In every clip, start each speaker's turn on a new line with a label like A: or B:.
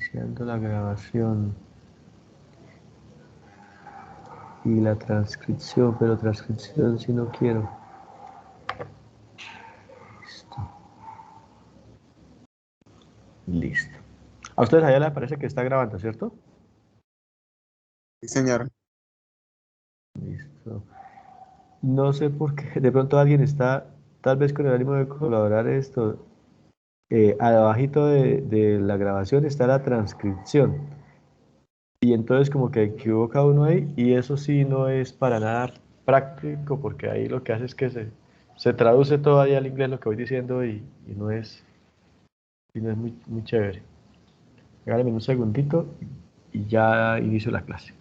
A: Iniciando la grabación y la transcripción, pero transcripción si no quiero. Listo. Listo. A ustedes allá les parece que está grabando, ¿cierto?
B: Sí, señor.
A: Listo. No sé por qué, de pronto alguien está, tal vez con el ánimo de colaborar esto, abajito de la grabación está la transcripción. Y entonces como que equivoca uno ahí y eso sí no es para nada práctico porque ahí lo que hace es que se traduce todo ahí al inglés lo que voy diciendo y no es muy chévere. Regálame un segundito y ya inicio la clase.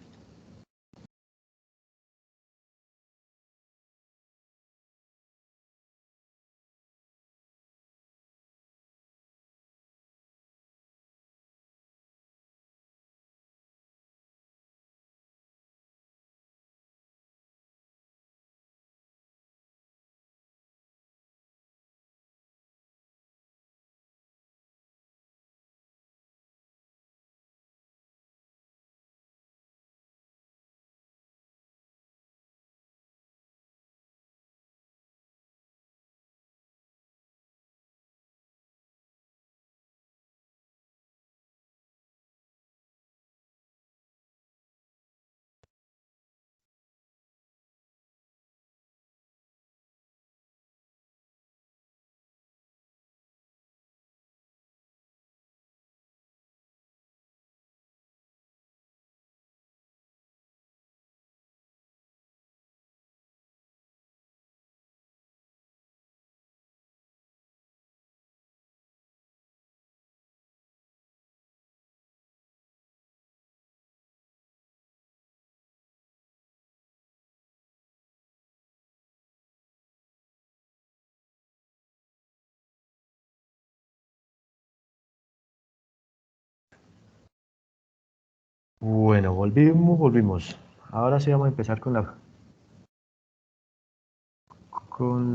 A: Bueno, volvimos. Ahora sí vamos a empezar con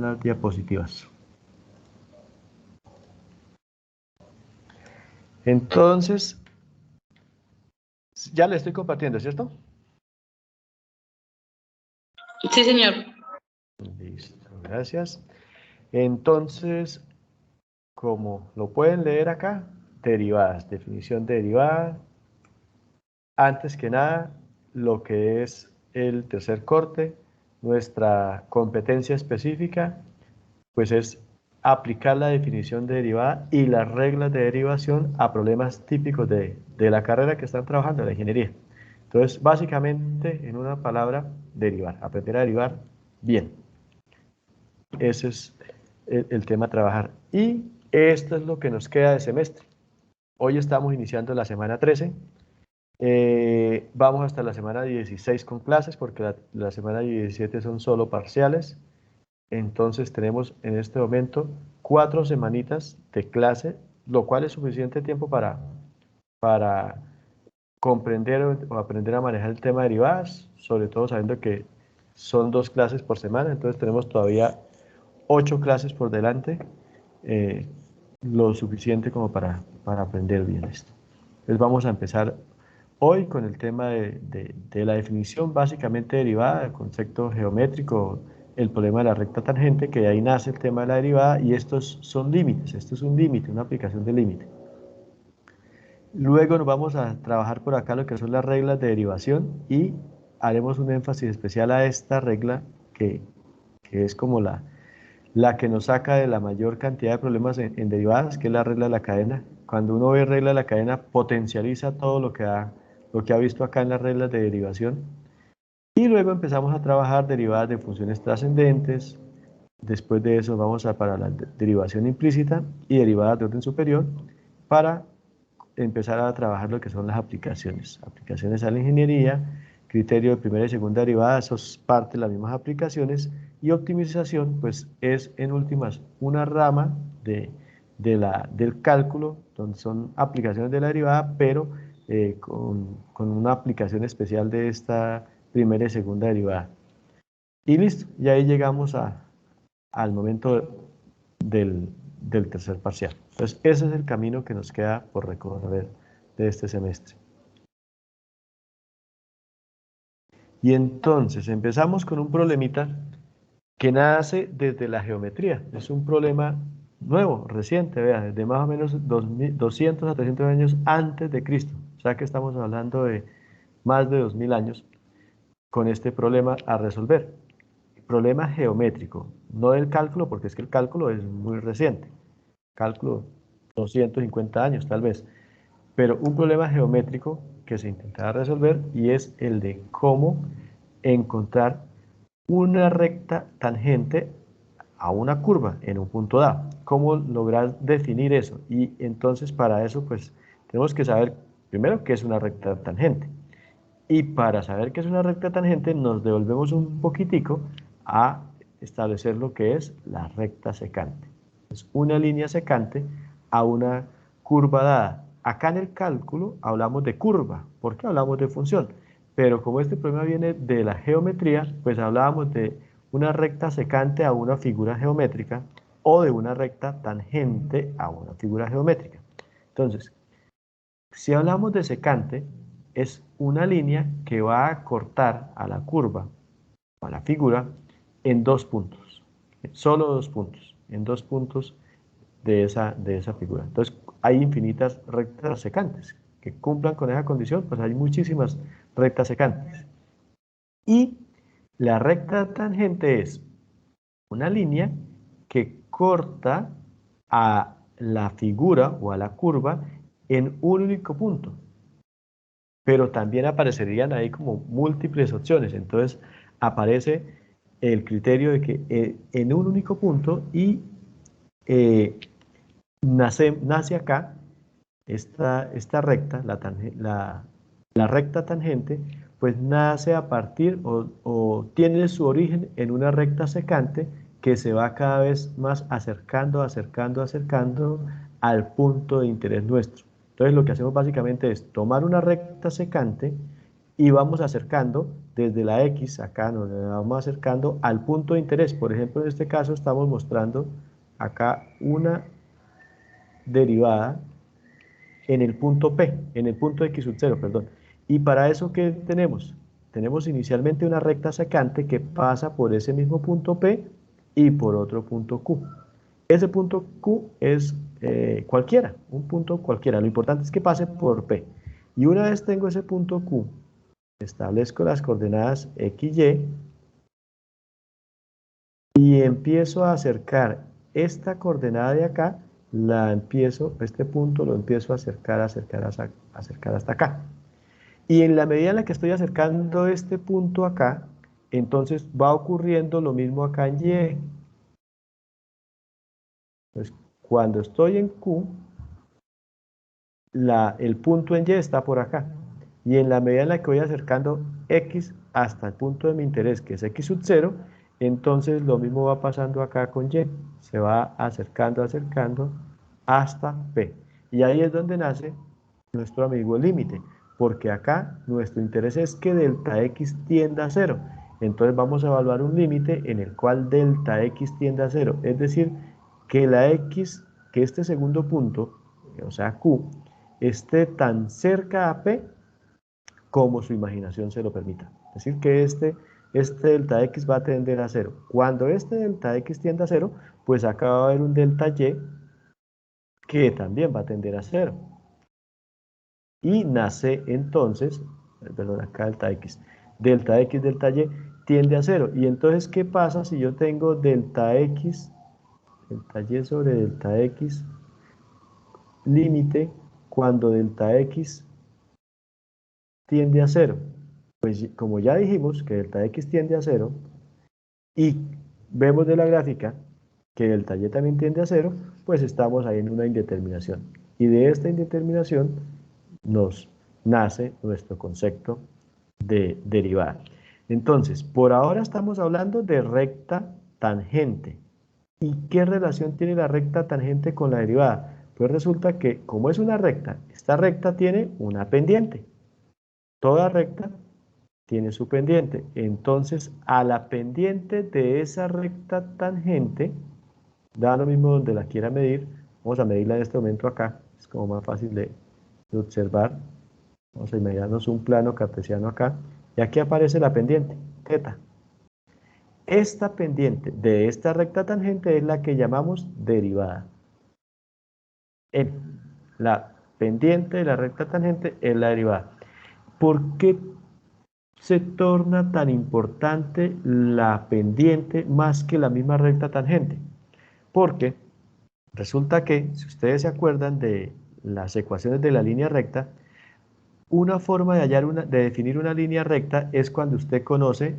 A: las diapositivas. Entonces, ya le estoy compartiendo, ¿cierto?
C: Sí, señor.
A: Listo, gracias. Entonces, como lo pueden leer acá, derivadas, definición de derivada. Antes que nada, lo que es el tercer corte, nuestra competencia específica, pues es aplicar la definición de derivada y las reglas de derivación a problemas típicos de la carrera que están trabajando, la ingeniería. Entonces, básicamente, en una palabra, derivar, aprender a derivar bien. Ese es el tema a trabajar. Y esto es lo que nos queda de semestre. Hoy estamos iniciando la semana 13. Vamos hasta la semana 16 con clases porque la semana 17 son solo parciales. Entonces tenemos en este momento 4 semanitas de clase, lo cual es suficiente tiempo para comprender o aprender a manejar el tema de derivadas, sobre todo sabiendo que son 2 clases por semana, entonces tenemos todavía 8 clases por delante, lo suficiente como para aprender bien esto. Entonces vamos a empezar hoy con el tema de la definición básicamente derivada del concepto geométrico, el problema de la recta tangente, que de ahí nace el tema de la derivada, y estos son límites, esto es un límite, una aplicación de límite. Luego nos vamos a trabajar por acá lo que son las reglas de derivación y haremos un énfasis especial a esta regla que es como la que nos saca de la mayor cantidad de problemas en derivadas, que es la regla de la cadena. Cuando uno ve regla de la cadena, potencializa todo lo que ha visto acá en las reglas de derivación. Y luego empezamos a trabajar derivadas de funciones trascendentes. Después de eso vamos para la derivación implícita y derivadas de orden superior para empezar a trabajar lo que son las aplicaciones. Aplicaciones a la ingeniería, criterio de primera y segunda derivada, eso es parte de las mismas aplicaciones, y optimización, pues es en últimas una rama del cálculo, donde son aplicaciones de la derivada, pero con una aplicación especial de esta primera y segunda derivada. Y listo, y ahí llegamos al momento del tercer parcial. Entonces, ese es el camino que nos queda por recorrer de este semestre. Y entonces empezamos con un problemita que nace desde la geometría. Es un problema nuevo, reciente, vea, desde más o menos 200 a 300 años antes de Cristo. O sea que estamos hablando de más de 2000 años con este problema a resolver. Problema geométrico, no del cálculo, porque es que el cálculo es muy reciente. Cálculo 250 años tal vez. Pero un problema geométrico que se intentaba resolver y es el de cómo encontrar una recta tangente a una curva en un punto dado. ¿Cómo lograr definir eso? Y entonces para eso pues tenemos que saber primero qué es una recta tangente. Y para saber qué es una recta tangente nos devolvemos un poquitico a establecer lo que es la recta secante. Es una línea secante a una curva dada. Acá en el cálculo hablamos de curva, porque hablamos de función. Pero como este problema viene de la geometría, pues hablábamos de una recta secante a una figura geométrica o de una recta tangente a una figura geométrica. Entonces, si hablamos de secante, es una línea que va a cortar a la curva o a la figura en 2 puntos, solo 2 puntos, en 2 puntos de esa figura. Entonces, hay infinitas rectas secantes que cumplan con esa condición, pues hay muchísimas rectas secantes. Y la recta tangente es una línea que corta a la figura o a la curva en un único punto, pero también aparecerían ahí como múltiples opciones. Entonces aparece el criterio de que en un único punto y nace acá esta recta, la recta tangente, pues nace a partir o tiene su origen en una recta secante que se va cada vez más acercando al punto de interés nuestro. Entonces lo que hacemos básicamente es tomar una recta secante y vamos acercando desde la X, acá nos vamos acercando al punto de interés. Por ejemplo, en este caso estamos mostrando acá una derivada en el punto P, en el punto X sub 0, perdón. Y para eso, ¿qué tenemos? Tenemos inicialmente una recta secante que pasa por ese mismo punto P y por otro punto Q. Ese punto Q es cualquiera, un punto cualquiera. Lo importante es que pase por P. Y una vez tengo ese punto Q, establezco las coordenadas X, y empiezo a acercar esta coordenada de acá, este punto lo empiezo a acercar hasta acá. Y en la medida en la que estoy acercando este punto acá, entonces va ocurriendo lo mismo acá en Y. Entonces, cuando estoy en Q, el punto en Y está por acá. Y en la medida en la que voy acercando X hasta el punto de mi interés, que es X sub 0, entonces lo mismo va pasando acá con Y. Se va acercando hasta P. Y ahí es donde nace nuestro amigo límite, porque acá nuestro interés es que delta X tienda a 0. Entonces vamos a evaluar un límite en el cual delta X tiende a 0. Es decir, que que este segundo punto, o sea Q, esté tan cerca a P como su imaginación se lo permita. Es decir, que este delta X va a tender a 0. Cuando este delta X tiende a 0, pues acá va a haber un delta Y que también va a tender a 0. Y nace entonces, perdón, acá delta X, delta Y tiende a 0. Y entonces, ¿qué pasa si yo tengo delta Y sobre delta X límite cuando delta X tiende a 0? Pues como ya dijimos que delta X tiende a 0 y vemos de la gráfica que delta Y también tiende a 0, pues estamos ahí en una indeterminación. Y de esta indeterminación nos nace nuestro concepto de derivada. Entonces, por ahora estamos hablando de recta tangente. ¿Y qué relación tiene la recta tangente con la derivada? Pues resulta que como es una recta, esta recta tiene una pendiente. Toda recta tiene su pendiente. Entonces, a la pendiente de esa recta tangente, da lo mismo donde la quiera medir, vamos a medirla en este momento acá, es como más fácil de observar, vamos a imaginarnos un plano cartesiano acá, y aquí aparece la pendiente, θ. Esta pendiente de esta recta tangente es la que llamamos derivada. La pendiente de la recta tangente es la derivada. ¿Por qué se torna tan importante la pendiente más que la misma recta tangente? Porque resulta que, si ustedes se acuerdan de las ecuaciones de la línea recta, una forma de definir una línea recta es cuando usted conoce,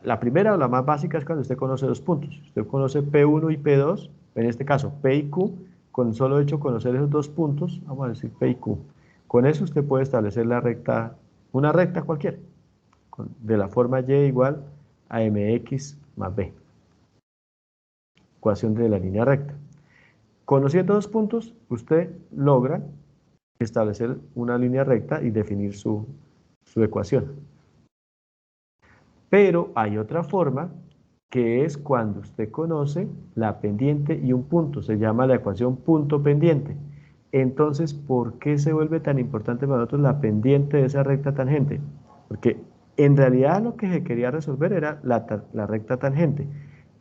A: la primera o la más básica es cuando usted conoce dos puntos. Usted conoce P1 y P2, en este caso P y Q, con solo hecho conocer esos dos puntos, vamos a decir P y Q. Con eso usted puede establecer la recta, una recta cualquiera, de la forma Y igual a mx más b. Ecuación de la línea recta. Conociendo dos puntos, usted logra establecer una línea recta y definir su ecuación. Pero hay otra forma que es cuando usted conoce la pendiente y un punto, se llama la ecuación punto pendiente. Entonces, ¿por qué se vuelve tan importante para nosotros la pendiente de esa recta tangente? Porque en realidad lo que se quería resolver era la recta tangente,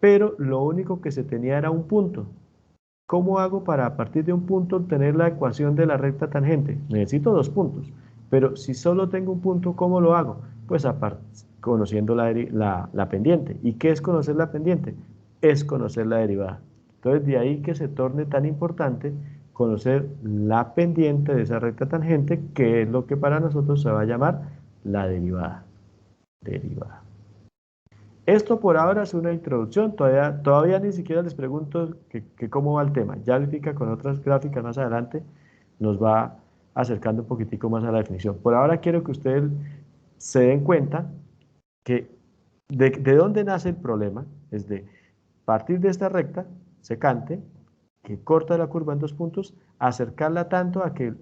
A: pero lo único que se tenía era un punto. ¿Cómo hago para a partir de un punto obtener la ecuación de la recta tangente? Necesito dos puntos, pero si solo tengo un punto, ¿cómo lo hago? Pues conociendo la pendiente. ¿Y qué es conocer la pendiente? Es conocer la derivada. Entonces de ahí que se torne tan importante conocer la pendiente de esa recta tangente, que es lo que para nosotros se va a llamar la derivada. Derivada. Esto por ahora es una introducción, todavía ni siquiera les pregunto que cómo va el tema. Ya Lítica con otras gráficas más adelante nos va acercando un poquitico más a la definición. Por ahora quiero que ustedes se den cuenta que de dónde nace el problema, es de partir de esta recta secante, que corta la curva en dos puntos, acercarla tanto a que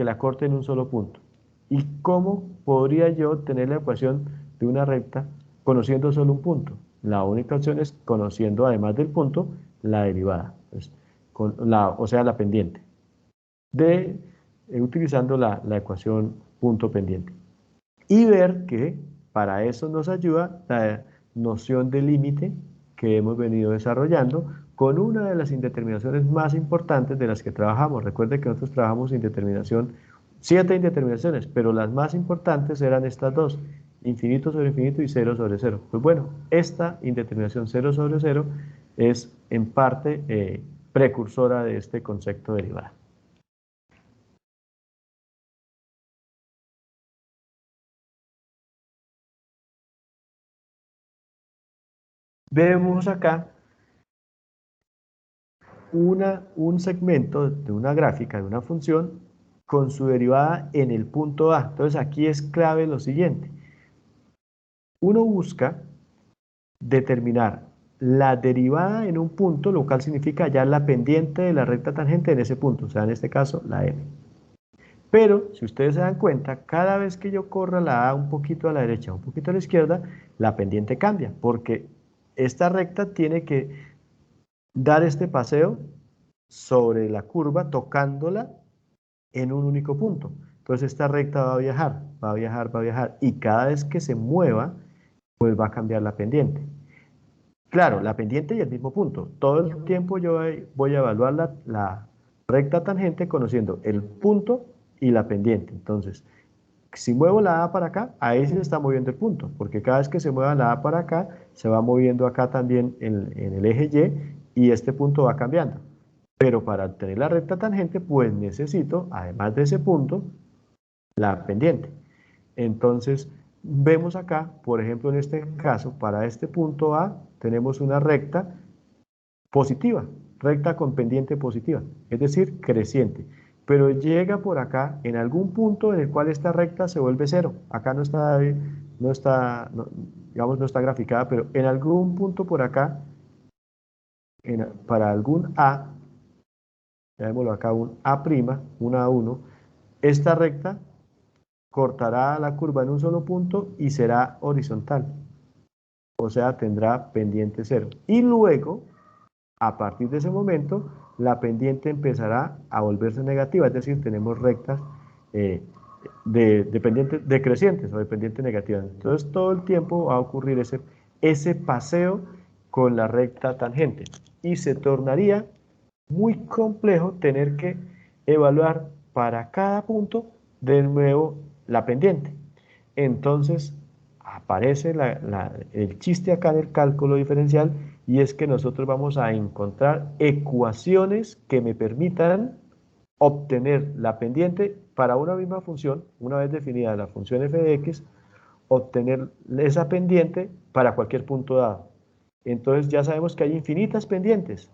A: la corte en un solo punto. ¿Y cómo podría yo obtener la ecuación de una recta conociendo solo un punto? La única opción es conociendo, además del punto, la derivada, pues, o sea, la pendiente, utilizando la ecuación punto pendiente. Y ver que para eso nos ayuda la noción de límite que hemos venido desarrollando con una de las indeterminaciones más importantes de las que trabajamos. Recuerden que nosotros trabajamos indeterminación, 7 indeterminaciones, pero las más importantes eran estas dos, infinito sobre infinito y 0 sobre 0. Pues bueno, esta indeterminación 0 sobre 0 es en parte precursora de este concepto derivada. Vemos acá un segmento de una gráfica, de una función, con su derivada en el punto A. Entonces aquí es clave lo siguiente. Uno busca determinar la derivada en un punto, lo cual significa hallar la pendiente de la recta tangente en ese punto, o sea, en este caso la M. Pero, si ustedes se dan cuenta, cada vez que yo corra la A un poquito a la derecha, un poquito a la izquierda, la pendiente cambia, porque esta recta tiene que dar este paseo sobre la curva, tocándola en un único punto. Entonces esta recta va a viajar, va a viajar, va a viajar, y cada vez que se mueva, pues va a cambiar la pendiente. Claro, la pendiente y el mismo punto. Todo el tiempo yo voy a evaluar la recta tangente conociendo el punto y la pendiente. Entonces, si muevo la A para acá, ahí se está moviendo el punto, porque cada vez que se mueva la A para acá, se va moviendo acá también en el eje Y, y este punto va cambiando. Pero para obtener la recta tangente, pues necesito, además de ese punto, la pendiente. Entonces, vemos acá, por ejemplo, en este caso, para este punto A, tenemos una recta positiva, recta con pendiente positiva, es decir, creciente. Pero llega por acá en algún punto en el cual esta recta se vuelve cero. Acá no está graficada, pero en algún punto por acá, para algún A, llamémoslo acá un A', un A1, esta recta cortará la curva en un solo punto y será horizontal. O sea, tendrá pendiente cero. Y luego, a partir de ese momento, la pendiente empezará a volverse negativa, es decir, tenemos rectas dependientes decrecientes o dependientes negativas. Entonces todo el tiempo va a ocurrir ese paseo con la recta tangente y se tornaría muy complejo tener que evaluar para cada punto de nuevo la pendiente. Entonces aparece el chiste acá en el cálculo diferencial, y es que nosotros vamos a encontrar ecuaciones que me permitan obtener la pendiente para una misma función. Una vez definida la función f de x, obtener esa pendiente para cualquier punto dado. Entonces ya sabemos que hay infinitas pendientes,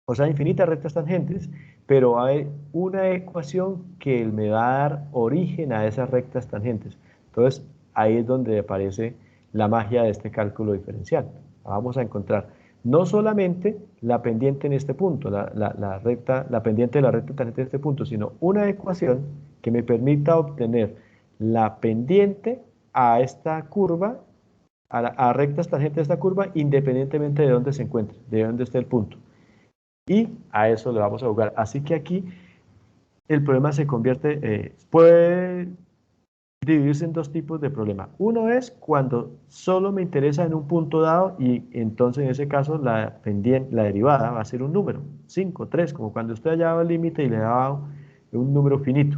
A: o sea, infinitas rectas tangentes, pero hay una ecuación que me va a dar origen a esas rectas tangentes. Entonces, ahí es donde aparece la magia de este cálculo diferencial. Vamos a encontrar no solamente la pendiente en este punto, la pendiente de la recta tangente en este punto, sino una ecuación que me permita obtener la pendiente a esta curva, a rectas tangentes de esta curva, independientemente de dónde se encuentre, de dónde esté el punto. Y a eso le vamos a jugar. Así que aquí el problema se convierte, puede dividirse en dos tipos de problema. Uno es cuando solo me interesa en un punto dado, y entonces en ese caso la derivada va a ser un número, 5, 3, como cuando usted hallaba el límite y le daba un número finito.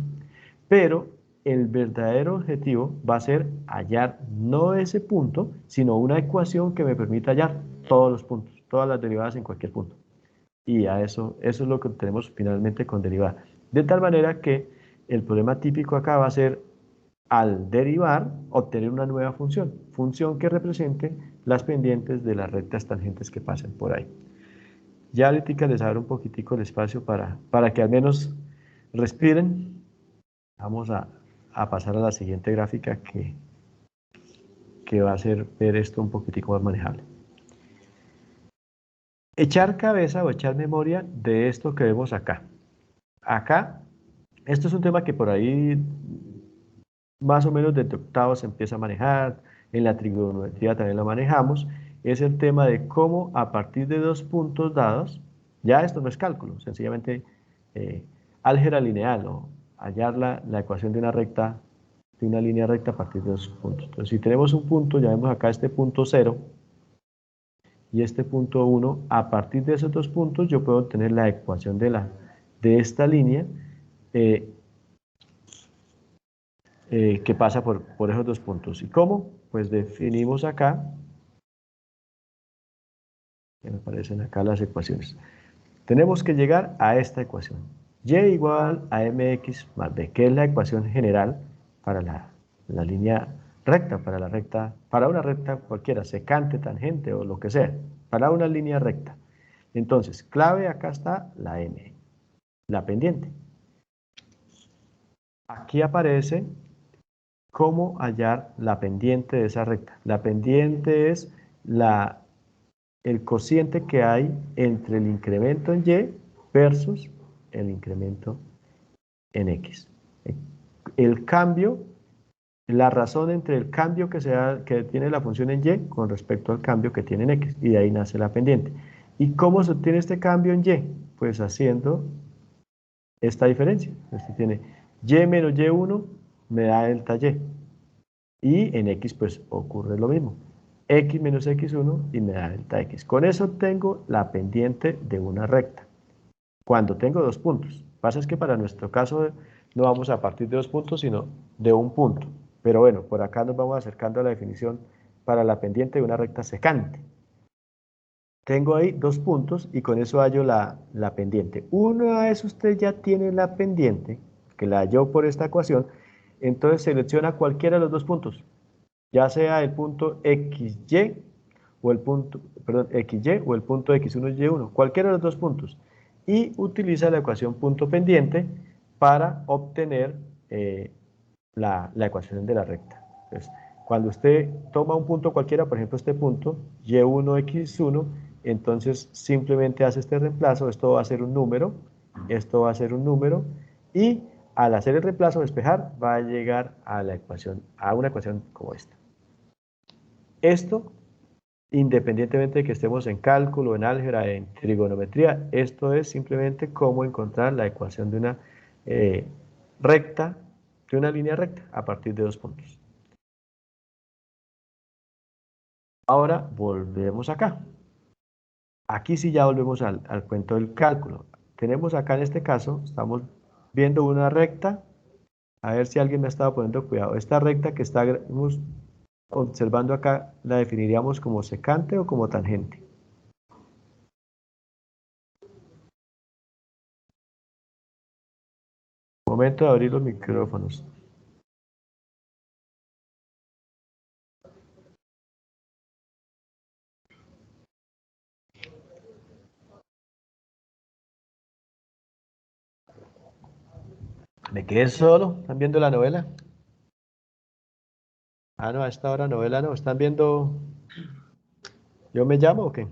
A: Pero el verdadero objetivo va a ser hallar no ese punto, sino una ecuación que me permita hallar todos los puntos, todas las derivadas en cualquier punto. Y a eso es lo que tenemos finalmente con derivada. De tal manera que el problema típico acá va a ser, al derivar, obtener una nueva función que represente las pendientes de las rectas tangentes que pasen por ahí. Ya ahorita les abro un poquitico el espacio para que al menos respiren. Vamos a pasar a la siguiente gráfica que va a hacer ver esto un poquitico más manejable. Echar cabeza o echar memoria de esto que vemos acá. Acá, esto es un tema que por ahí más o menos desde octavo se empieza a manejar, en la trigonometría también lo manejamos, es el tema de cómo a partir de dos puntos dados, ya esto no es cálculo, sencillamente álgebra lineal, o hallar la ecuación de una recta, de una línea recta a partir de dos puntos. Entonces, si tenemos un punto, ya vemos acá este punto 0 y este punto 1, a partir de esos dos puntos yo puedo obtener la ecuación de esta línea, que pasa por esos dos puntos. ¿Y cómo? Pues definimos acá, que me aparecen acá las ecuaciones. Tenemos que llegar a esta ecuación. Y igual a mx más b, que es la ecuación general para la línea recta, para una recta cualquiera, secante, tangente o lo que sea, para una línea recta. Entonces, clave, acá está la m, la pendiente. Aquí aparece cómo hallar la pendiente de esa recta. La pendiente es el cociente que hay entre el incremento en y versus el incremento en x. El cambio, la razón entre el cambio que tiene la función en y con respecto al cambio que tiene en x, y de ahí nace la pendiente. ¿Y cómo se obtiene este cambio en y? Pues haciendo esta diferencia. Este tiene y menos y1 me da delta y. Y en x pues ocurre lo mismo. X menos x1 y me da delta x. Con eso obtengo la pendiente de una recta. Cuando tengo dos puntos. Pasa es que para nuestro caso no vamos a partir de dos puntos, sino de un punto. Pero bueno, por acá nos vamos acercando a la definición para la pendiente de una recta secante. Tengo ahí dos puntos y con eso hallo la pendiente. Una vez usted ya tiene la pendiente, que la halló por esta ecuación, entonces selecciona cualquiera de los dos puntos, ya sea el punto XY o el punto, XY o el punto X1Y1, cualquiera de los dos puntos, y utiliza la ecuación punto pendiente para obtener la ecuación de la recta. Entonces, cuando usted toma un punto cualquiera, por ejemplo este punto, Y1, X1, entonces simplemente hace este reemplazo, esto va a ser un número, esto va a ser un número, y al hacer el reemplazo, despejar, va a llegar a una ecuación como esta. Esto, independientemente de que estemos en cálculo, en álgebra, en trigonometría, esto es simplemente cómo encontrar la ecuación de una recta de una línea recta a partir de 2 puntos. Ahora volvemos acá. Aquí sí ya volvemos al cuento del cálculo. Tenemos acá en este caso, estamos viendo una recta. A ver si alguien me ha estado poniendo cuidado. Esta recta que estamos observando acá, la definiríamos como secante o como tangente. Momento de abrir los micrófonos. ¿Me quedé solo? ¿Están viendo la novela? Ah, no, a esta hora novela no. ¿Están viendo Yo me llamo o qué?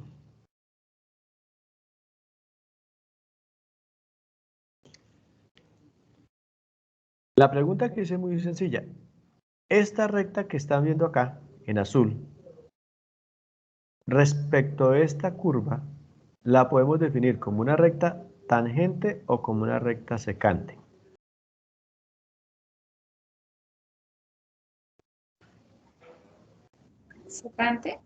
A: La pregunta que hice es muy sencilla. Esta recta que están viendo acá, en azul, respecto a esta curva, la podemos definir como una recta tangente o como una recta secante.
C: Secante.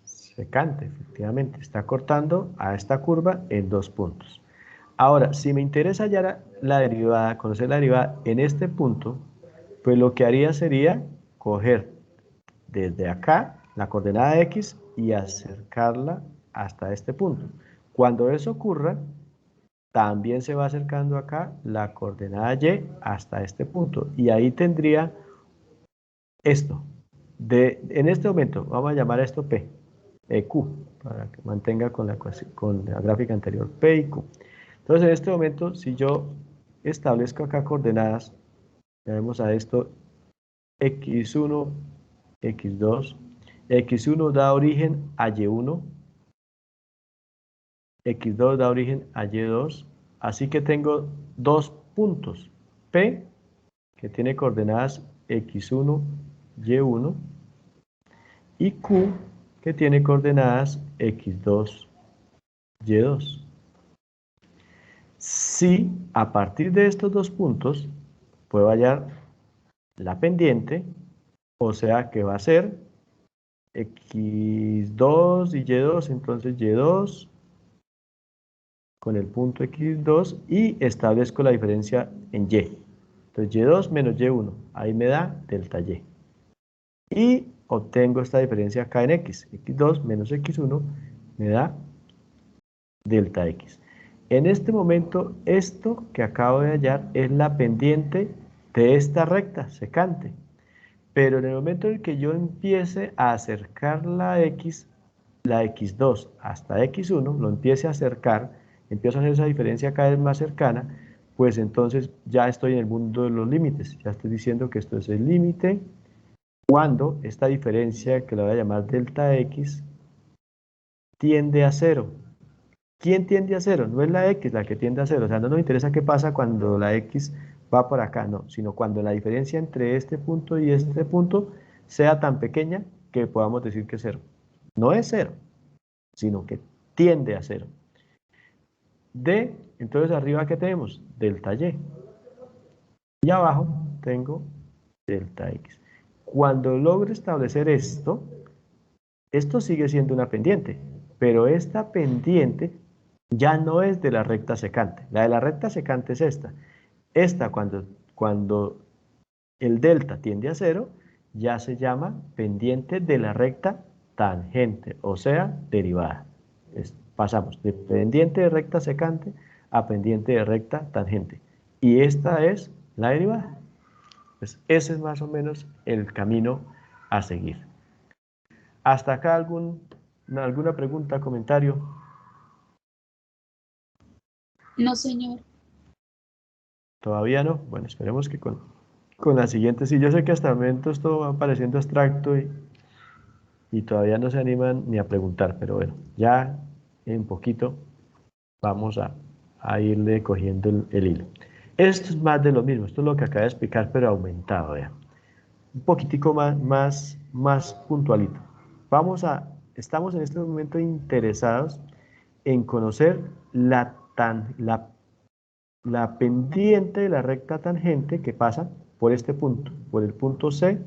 A: Secante, efectivamente, está cortando a esta curva en 2 puntos. Ahora, si me interesa hallar la derivada, conocer la derivada en este punto, pues lo que haría sería coger desde acá la coordenada X y acercarla hasta este punto. Cuando eso ocurra, también se va acercando acá la coordenada Y hasta este punto. Y ahí tendría esto. En este momento, vamos a llamar a esto P, Q, para que mantenga con la gráfica anterior, P y Q. Entonces, en este momento, si yo establezco acá coordenadas, llamemos a esto X1, X2, X1 da origen a Y1, X2 da origen a Y2, así que tengo 2 puntos, P, que tiene coordenadas X1, Y1, y Q, que tiene coordenadas X2, Y2. Si a partir de estos 2 puntos puedo hallar la pendiente, o sea que va a ser X2 y Y2, entonces Y2 con el punto X2 y establezco la diferencia en Y. Entonces Y2 menos Y1, ahí me da delta Y. Y obtengo esta diferencia acá en X. X2 menos X1 me da delta X. En este momento, esto que acabo de hallar es la pendiente de esta recta secante. Pero en el momento en que yo empiece a acercar la X2 hasta X1, lo empiece a acercar, empiezo a hacer esa diferencia cada vez más cercana, pues entonces ya estoy en el mundo de los límites. Ya estoy diciendo que esto es el límite cuando esta diferencia, que la voy a llamar delta X, tiende a cero. ¿Quién tiende a cero? No es la X la que tiende a cero. O sea, no nos interesa qué pasa cuando la X va por acá, no, sino cuando la diferencia entre este punto y este punto sea tan pequeña que podamos decir que es cero. No es cero, sino que tiende a cero. D, entonces arriba, ¿qué tenemos? Delta Y. Y abajo tengo delta X. Cuando logro establecer esto, esto sigue siendo una pendiente, pero esta pendiente ya no es de la recta secante. La de la recta secante es esta. Esta, cuando el delta tiende a cero, ya se llama pendiente de la recta tangente, o sea, derivada. Pasamos de pendiente de recta secante a pendiente de recta tangente. Y esta es la derivada. Pues ese es más o menos el camino a seguir. ¿Hasta acá alguna pregunta, comentario?
C: No, señor.
A: ¿Todavía no? Bueno, esperemos que con la siguiente. Sí, yo sé que hasta el momento esto va pareciendo abstracto y todavía no se animan ni a preguntar, pero bueno, ya en poquito vamos a irle cogiendo el hilo. Esto es más de lo mismo, esto es lo que acabo de explicar, pero aumentado, vean. Un poquitico más puntualito. Estamos en este momento interesados en conocer la la pendiente de la recta tangente que pasa por este punto, por el punto C,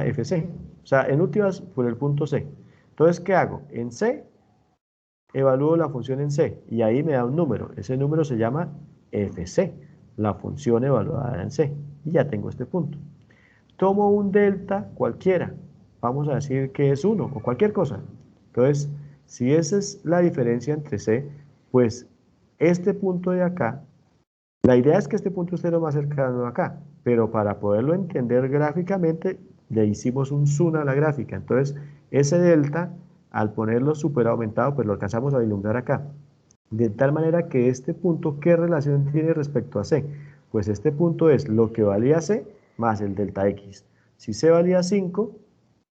A: FC. O sea, en últimas, por el punto C. Entonces, ¿qué hago? En C, evalúo la función en C, y ahí me da un número. Ese número se llama FC, la función evaluada en C. Y ya tengo este punto. Tomo un delta cualquiera. Vamos a decir que es 1 o cualquier cosa. Entonces, si esa es la diferencia entre C, pues este punto de acá, la idea es que este punto esté lo más cercano a acá, pero para poderlo entender gráficamente, le hicimos un zoom a la gráfica. Entonces, ese delta, al ponerlo súper aumentado, pues lo alcanzamos a vislumbrar acá. De tal manera que este punto, ¿qué relación tiene respecto a C? Pues este punto es lo que valía C más el delta X. Si C valía 5,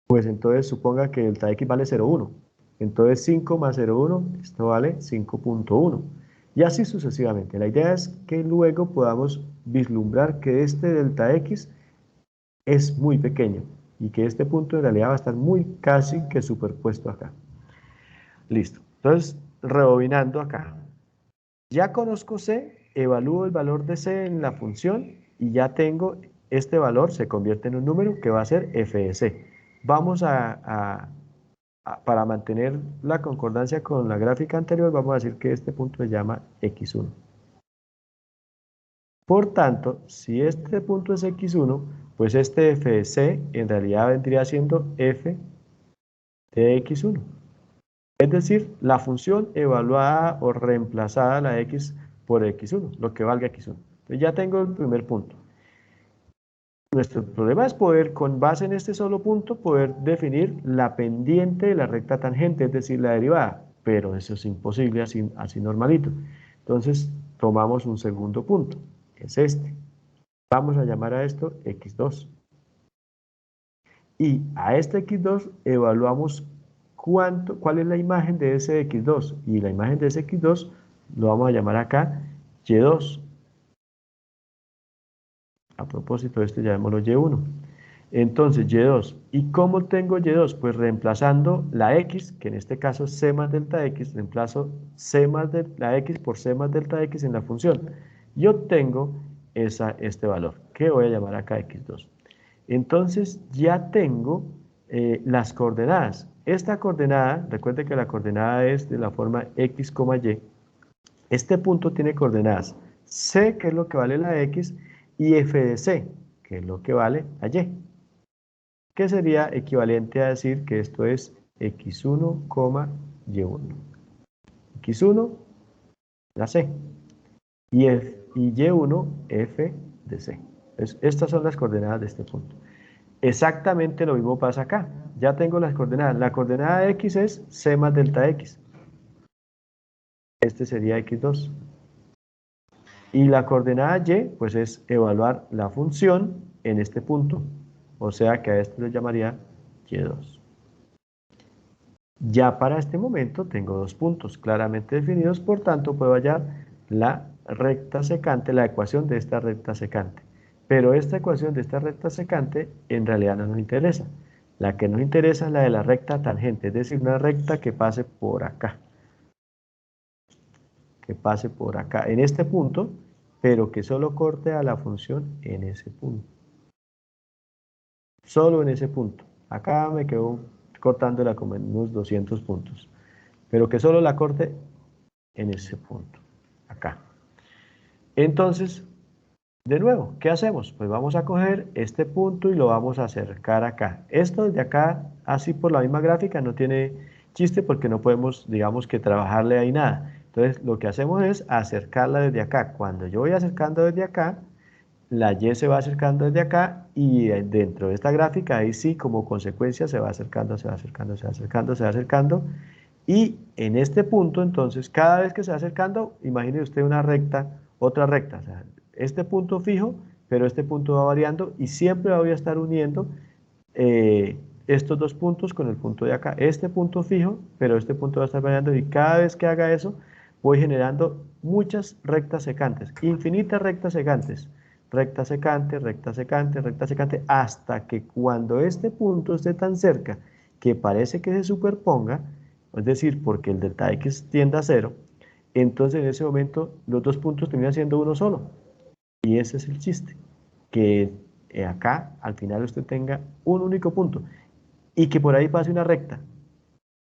A: pues entonces suponga que delta X vale 0,1. Entonces 5 más 0,1, esto vale 5,1. Y así sucesivamente. La idea es que luego podamos vislumbrar que este delta X es muy pequeño y que este punto en realidad va a estar muy casi que superpuesto acá. Listo. Entonces, rebobinando acá. Ya conozco C, evalúo el valor de C en la función y ya tengo este valor, se convierte en un número que va a ser f de C. Vamos para mantener la concordancia con la gráfica anterior, vamos a decir que este punto se llama X1. Por tanto, si este punto es X1, pues este f de C en realidad vendría siendo f de X1. Es decir, la función evaluada o reemplazada la x por x1, lo que valga x1. Entonces ya tengo el primer punto. Nuestro problema es poder, con base en este solo punto, poder definir la pendiente de la recta tangente, es decir, la derivada. Pero eso es imposible así normalito. Entonces, tomamos un segundo punto, que es este. Vamos a llamar a esto x2. Y a este x2 evaluamos cuál es la imagen de ese x2. Y la imagen de ese x2 lo vamos a llamar acá y2. A propósito de este, llamémoslo y1. Entonces, y2. ¿Y cómo tengo y2? Pues reemplazando la x, que en este caso es c más delta x, reemplazo c más la x por c más delta x en la función. Y obtengo este valor, que voy a llamar acá x2. Entonces, ya tengo las coordenadas. Esta coordenada, recuerde que la coordenada es de la forma x, y. Este punto tiene coordenadas c, que es lo que vale la x, y f de c, que es lo que vale la y, que sería equivalente a decir que esto es x1, y1. x1, la c, y y1, f de c. Entonces, estas son las coordenadas de este punto. Exactamente lo mismo pasa acá. Ya tengo las coordenadas. La coordenada x es c más delta x. Este sería x2. Y la coordenada y, pues es evaluar la función en este punto. O sea que a esto le llamaría y2. Ya para este momento tengo dos puntos claramente definidos, por tanto puedo hallar la recta secante, la ecuación de esta recta secante. Pero esta ecuación de esta recta secante en realidad no nos interesa. La que nos interesa es la de la recta tangente, es decir, una recta que pase por acá. Que pase por acá, en este punto, pero que solo corte a la función en ese punto. Solo en ese punto. Acá me quedo cortándola como en unos 200 puntos. Pero que solo la corte en ese punto. Acá. Entonces, de nuevo, ¿qué hacemos? Pues vamos a coger este punto y lo vamos a acercar acá. Esto desde acá, así por la misma gráfica, no tiene chiste porque no podemos, digamos que trabajarle ahí nada. Entonces, lo que hacemos es acercarla desde acá. Cuando yo voy acercando desde acá, la y se va acercando desde acá y dentro de esta gráfica, ahí sí, como consecuencia, se va acercando, se va acercando, se va acercando, se va acercando. Y en este punto, entonces, cada vez que se va acercando, imagine usted una recta, otra recta. O sea, este punto fijo, pero este punto va variando y siempre voy a estar uniendo estos dos puntos con el punto de acá. Este punto fijo, pero este punto va a estar variando y cada vez que haga eso, voy generando muchas rectas secantes, infinitas rectas secantes. Recta secante, recta secante, recta secante, hasta que cuando este punto esté tan cerca que parece que se superponga, es decir, porque el delta x tiende a 0, entonces en ese momento los dos puntos terminan siendo uno solo. Y ese es el chiste, que acá al final usted tenga un único punto y que por ahí pase una recta.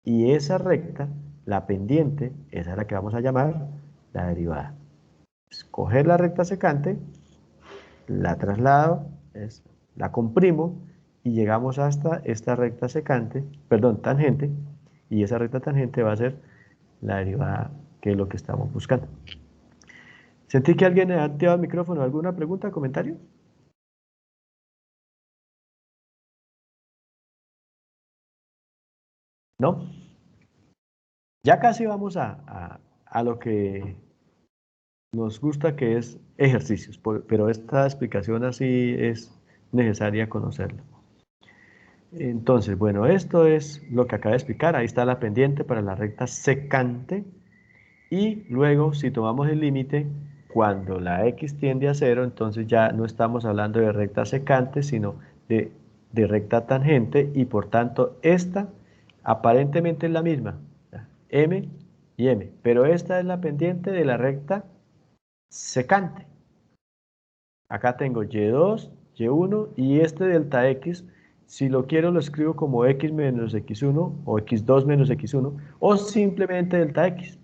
A: Y esa recta, la pendiente, esa es la que vamos a llamar la derivada. Coger la recta secante, la traslado, la comprimo y llegamos hasta esta recta secante, perdón, tangente, y esa recta tangente va a ser la derivada, que es lo que estamos buscando. Sentí que alguien ha activado el micrófono. ¿Alguna pregunta, comentario? ¿No? Ya casi vamos a lo que nos gusta, que es ejercicios, pero esta explicación así es necesaria conocerla. Entonces, bueno, esto es lo que acaba de explicar. Ahí está la pendiente para la recta secante. Y luego, si tomamos el límite, cuando la x tiende a 0, entonces ya no estamos hablando de recta secante, sino de recta tangente, y por tanto esta aparentemente es la misma, m y m, pero esta es la pendiente de la recta secante. Acá tengo y2, y1 y este delta x, si lo quiero lo escribo como x menos x1 o x2 menos x1 o simplemente delta x.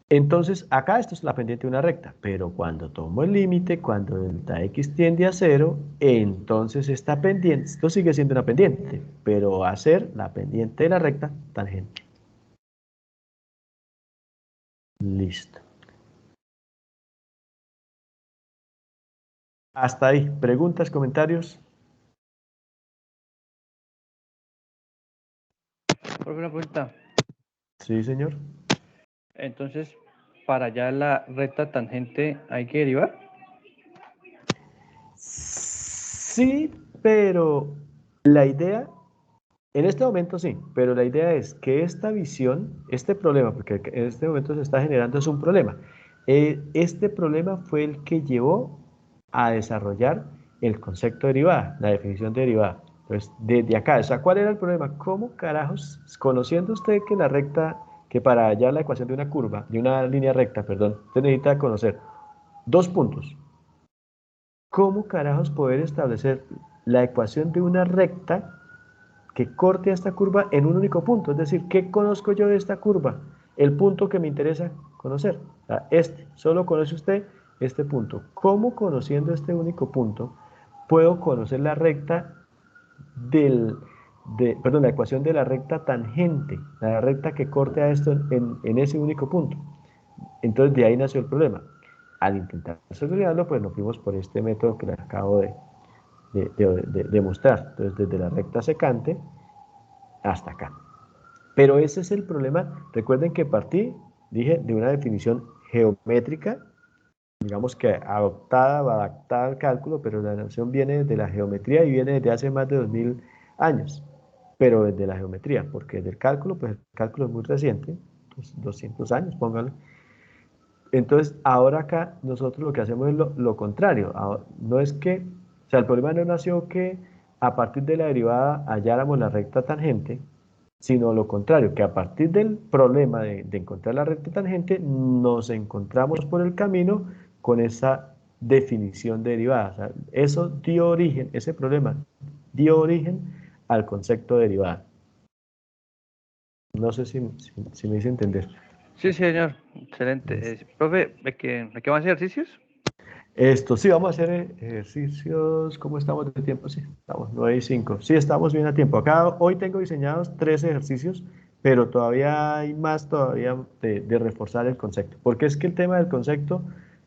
A: Entonces, acá esto es la pendiente de una recta, pero cuando tomo el límite, cuando delta x tiende a 0, entonces esta pendiente, esto sigue siendo una pendiente, pero va a ser la pendiente de la recta tangente. Listo. Hasta ahí. ¿Preguntas, comentarios?
D: Por una pregunta.
A: Sí, señor.
D: Entonces, para allá la recta tangente hay que derivar.
A: Sí, pero la idea, en este momento sí, pero la idea es que esta visión, este problema, porque en este momento se está generando es un problema. Este problema fue el que llevó a desarrollar el concepto de derivada, la definición de derivada. Entonces, desde acá, o sea, ¿cuál era el problema? ¿Cómo carajos, conociendo usted que la recta, que para hallar la ecuación de una curva, de una línea recta, perdón, usted necesita conocer dos puntos? ¿Cómo carajos poder establecer la ecuación de una recta que corte a esta curva en un único punto? Es decir, ¿qué conozco yo de esta curva? El punto que me interesa conocer. O sea, solo conoce usted este punto. ¿Cómo, conociendo este único punto, puedo conocer la recta perdón, la ecuación de la recta tangente, la recta que corte a esto en ese único punto? Entonces de ahí nació el problema. Al intentar solucionarlo, pues nos fuimos por este método que les acabo de mostrar. Entonces, desde la recta secante hasta acá. Pero ese es el problema. Recuerden que partí, dije, de una definición geométrica, digamos que adaptada al cálculo, pero la noción viene de la geometría y viene desde hace más de 2000 años. Pero desde la geometría, porque del cálculo, pues el cálculo es muy reciente, pues 200 años, póngale. Entonces, ahora acá nosotros lo que hacemos es lo contrario. No es que, o sea, el problema no nació que a partir de la derivada halláramos la recta tangente, sino lo contrario, que a partir del problema de encontrar la recta tangente, nos encontramos por el camino con esa definición de derivada. O sea, eso dio origen, ese problema dio origen al concepto de derivada. No sé si me hice entender.
D: Sí, señor. Excelente. Profe, ¿de qué van a hacer ejercicios?
A: Esto, sí, vamos a hacer ejercicios. ¿Cómo estamos de tiempo? Sí, estamos 9:05. Sí, estamos bien a tiempo. Acá hoy tengo diseñados 3 ejercicios, pero todavía hay más todavía de reforzar el concepto. Porque es que el tema del concepto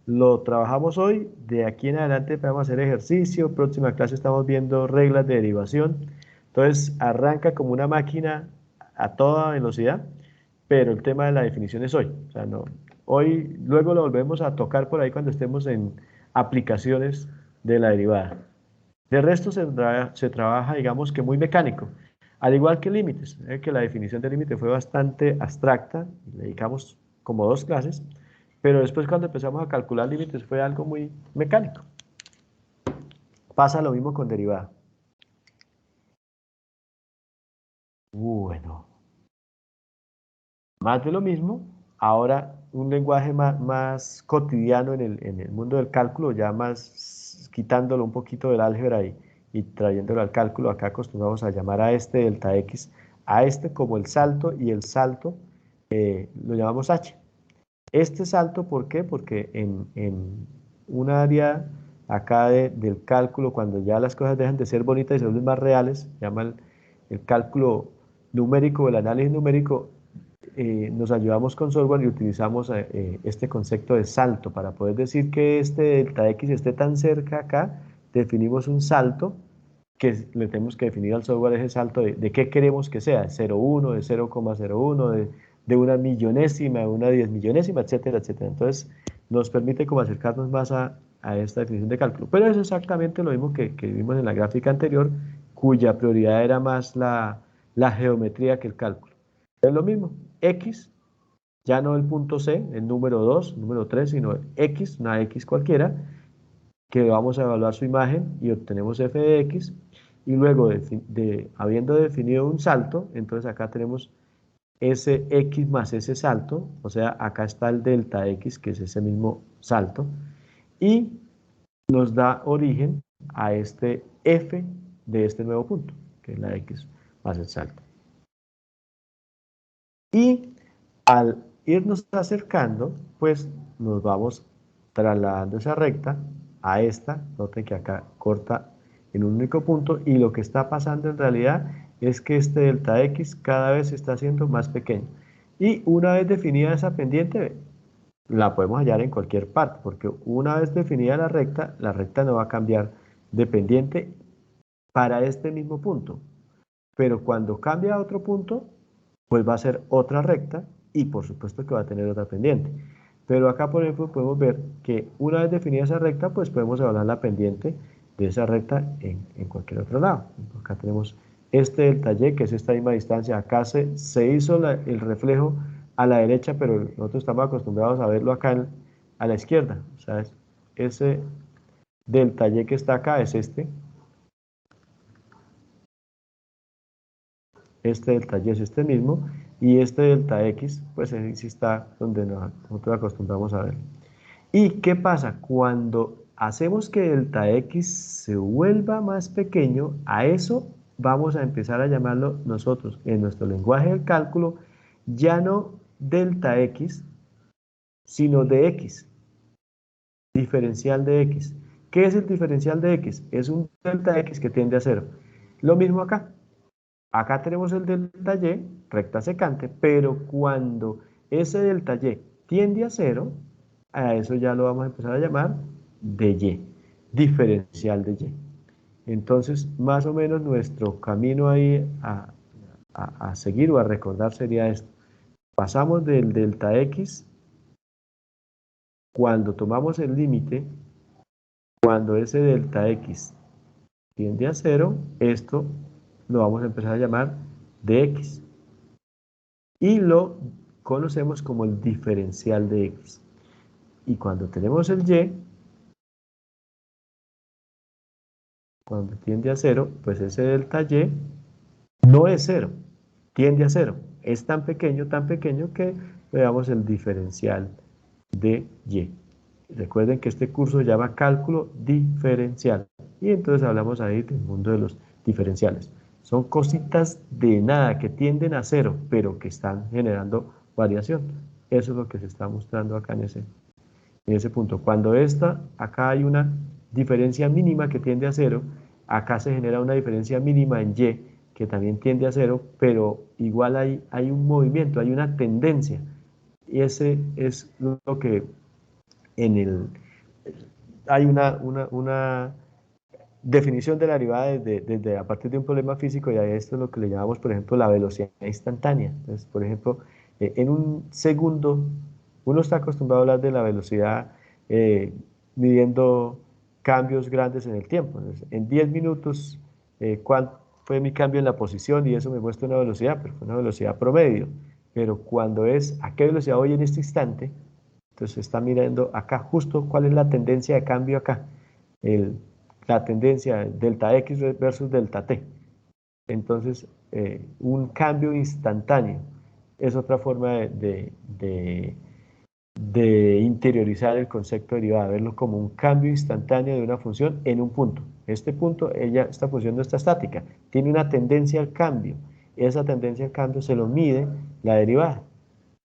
A: lo trabajamos hoy. De aquí en adelante vamos a hacer ejercicio. Próxima clase estamos viendo reglas de derivación. Entonces, arranca como una máquina a toda velocidad, pero el tema de la definición es hoy. O sea, no, hoy, luego lo volvemos a tocar por ahí cuando estemos en aplicaciones de la derivada. De resto se trabaja, digamos que muy mecánico, al igual que límites, que la definición de límite fue bastante abstracta, le dedicamos como 2 clases, pero después cuando empezamos a calcular límites fue algo muy mecánico. Pasa lo mismo con derivada. Bueno, más de lo mismo, ahora un lenguaje más cotidiano en el mundo del cálculo, ya más quitándolo un poquito del álgebra y trayéndolo al cálculo. Acá acostumbramos a llamar a este delta X, a este como el salto, y el salto lo llamamos H. Este salto, ¿por qué? Porque en un área acá del cálculo, cuando ya las cosas dejan de ser bonitas y se vuelven más reales, se llama el cálculo numérico, el análisis numérico, nos ayudamos con software y utilizamos este concepto de salto para poder decir que este delta X esté tan cerca acá. Definimos un salto que le tenemos que definir al software ese salto de qué queremos que sea, de 0,1, de 0,01, de una millonésima, de una 10 millonésima, etcétera, etcétera. Entonces, nos permite como acercarnos más a esta definición de cálculo. Pero es exactamente lo mismo que vimos en la gráfica anterior, cuya prioridad era más la geometría que el cálculo. Es lo mismo, X, ya no el punto C, el número 2, número 3, sino X, una X cualquiera, que vamos a evaluar su imagen y obtenemos f de x, y luego habiendo definido un salto, entonces acá tenemos ese x más ese salto, o sea, acá está el delta x, que es ese mismo salto, y nos da origen a este f de este nuevo punto, que es la x más el salto. Y al irnos acercando, pues nos vamos trasladando esa recta a esta. Noten que acá corta en un único punto, y lo que está pasando en realidad es que este delta x cada vez se está haciendo más pequeño. Y una vez definida esa pendiente, la podemos hallar en cualquier parte, porque una vez definida la recta no va a cambiar de pendiente para este mismo punto. Pero cuando cambia a otro punto, pues va a ser otra recta, y por supuesto que va a tener otra pendiente. Pero acá, por ejemplo, podemos ver que una vez definida esa recta, pues podemos evaluar la pendiente de esa recta en cualquier otro lado. Acá tenemos este delta y, que es esta misma distancia. Acá se hizo el reflejo a la derecha, pero nosotros estamos acostumbrados a verlo acá a la izquierda. O sea, ese delta y que está acá es este. Este delta y es este mismo, y este delta x, pues ahí sí está donde nosotros acostumbramos a ver. ¿Y qué pasa? Cuando hacemos que delta x se vuelva más pequeño, a eso vamos a empezar a llamarlo nosotros, en nuestro lenguaje del cálculo, ya no delta x, sino de x, diferencial de x. ¿Qué es el diferencial de x? Es un delta x que tiende a 0. Lo mismo acá. Acá tenemos el delta y, recta secante, pero cuando ese delta y tiende a 0, a eso ya lo vamos a empezar a llamar de y, diferencial de y. Entonces, más o menos nuestro camino ahí a seguir o a recordar sería esto. Pasamos del delta x, cuando tomamos el límite, cuando ese delta x tiende a 0, esto lo vamos a empezar a llamar de x. Y lo conocemos como el diferencial de x. Y cuando tenemos el y, cuando tiende a 0, pues ese delta y no es 0, tiende a 0. Es tan pequeño que le damos el diferencial de y. Recuerden que este curso se llama cálculo diferencial. Y entonces hablamos ahí del mundo de los diferenciales. Son cositas de nada que tienden a 0, pero que están generando variación. Eso es lo que se está mostrando acá en ese punto. Cuando acá hay una diferencia mínima que tiende a 0, acá se genera una diferencia mínima en y que también tiende a 0, pero igual hay un movimiento, hay una tendencia. Y ese es lo que hay una definición de la derivada desde a partir de un problema físico, y a esto es lo que le llamamos, por ejemplo, la velocidad instantánea. Entonces, por ejemplo, en un segundo, uno está acostumbrado a hablar de la velocidad midiendo cambios grandes en el tiempo. Entonces, en 10 minutos, ¿cuál fue mi cambio en la posición? Y eso me muestra una velocidad, pero fue una velocidad promedio. Pero cuando es a qué velocidad voy en este instante, entonces está mirando acá justo cuál es la tendencia de cambio acá. La tendencia delta X versus delta T. Entonces, un cambio instantáneo es otra forma de de interiorizar el concepto de derivada, verlo como un cambio instantáneo de una función en un punto. Este punto, esta función no está estática, tiene una tendencia al cambio. Esa tendencia al cambio se lo mide la derivada.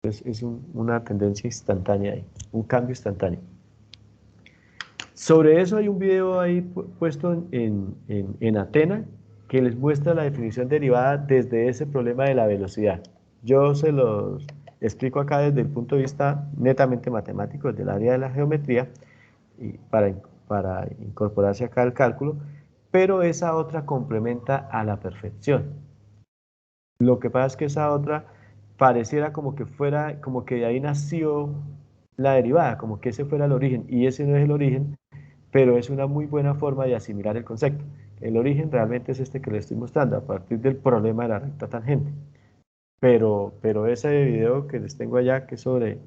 A: Entonces es una tendencia instantánea ahí, un cambio instantáneo. Sobre eso hay un video ahí puesto en Athena que les muestra la definición derivada desde ese problema de la velocidad. Yo se los explico acá desde el punto de vista netamente matemático, desde el área de la geometría, y para incorporarse acá al cálculo, pero esa otra complementa a la perfección. Lo que pasa es que esa otra pareciera como que fuera, como que de ahí nació la derivada, como que ese fuera el origen, y ese no es el origen, pero es una muy buena forma de asimilar el concepto. El origen realmente es este que les estoy mostrando, a partir del problema de la recta tangente. Pero ese video que les tengo allá, que es sobre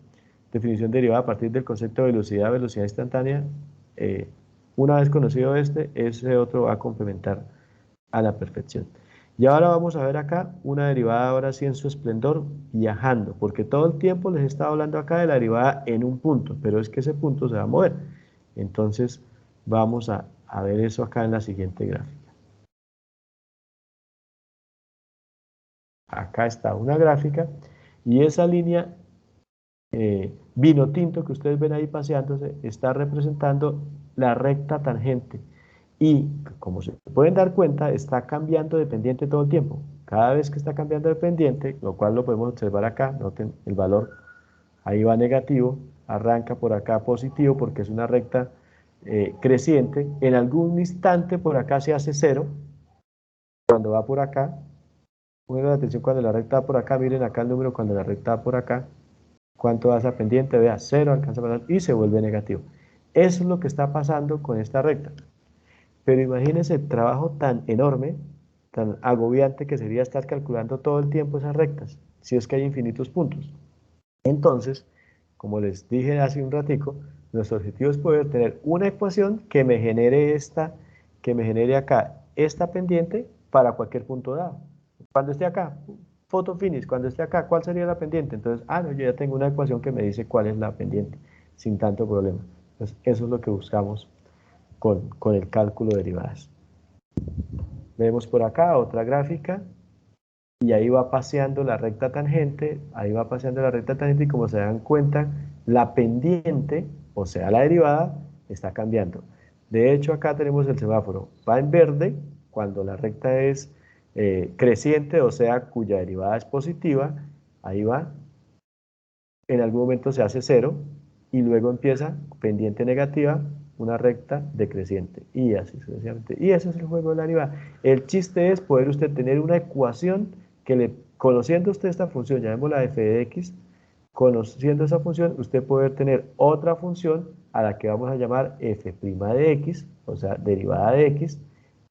A: definición derivada a partir del concepto de velocidad, velocidad instantánea, una vez conocido ese otro va a complementar a la perfección. Y ahora vamos a ver acá una derivada ahora sí en su esplendor viajando, porque todo el tiempo les he estado hablando acá de la derivada en un punto, pero es que ese punto se va a mover. Entonces vamos a ver eso acá en la siguiente gráfica. Acá está una gráfica y esa línea vino tinto que ustedes ven ahí paseándose está representando la recta tangente. Y como se pueden dar cuenta, está cambiando de pendiente todo el tiempo. Cada vez que está cambiando de pendiente, lo cual lo podemos observar acá, noten el valor, ahí va negativo, arranca por acá positivo porque es una recta creciente. En algún instante por acá se hace cero, cuando va por acá. Pongan atención cuando la recta va por acá, miren acá el número cuando la recta va por acá. ¿Cuánto va esa pendiente? Vea, cero alcanza a pasar y se vuelve negativo. Eso es lo que está pasando con esta recta. Pero imagínense el trabajo tan enorme, tan agobiante que sería estar calculando todo el tiempo esas rectas, si es que hay infinitos puntos. Entonces, como les dije hace un ratico, nuestro objetivo es poder tener una ecuación que me genere acá esta pendiente para cualquier punto dado. Cuando esté acá, photo finish, cuando esté acá, ¿cuál sería la pendiente? Entonces, no, yo ya tengo una ecuación que me dice cuál es la pendiente, sin tanto problema. Entonces, eso es lo que buscamos con el cálculo de derivadas. Vemos por acá otra gráfica y ahí va paseando la recta tangente, y como se dan cuenta, la pendiente, o sea la derivada, está cambiando. De hecho acá tenemos el semáforo, va en verde cuando la recta es creciente, o sea cuya derivada es positiva, ahí va, en algún momento se hace cero y luego empieza pendiente negativa, una recta decreciente y así sucesivamente. Y ese es el juego de la derivada. El chiste es poder usted tener una ecuación que conociendo usted esta función, llamémosla f de x, conociendo esa función, usted puede tener otra función a la que vamos a llamar f' de x, o sea, derivada de x,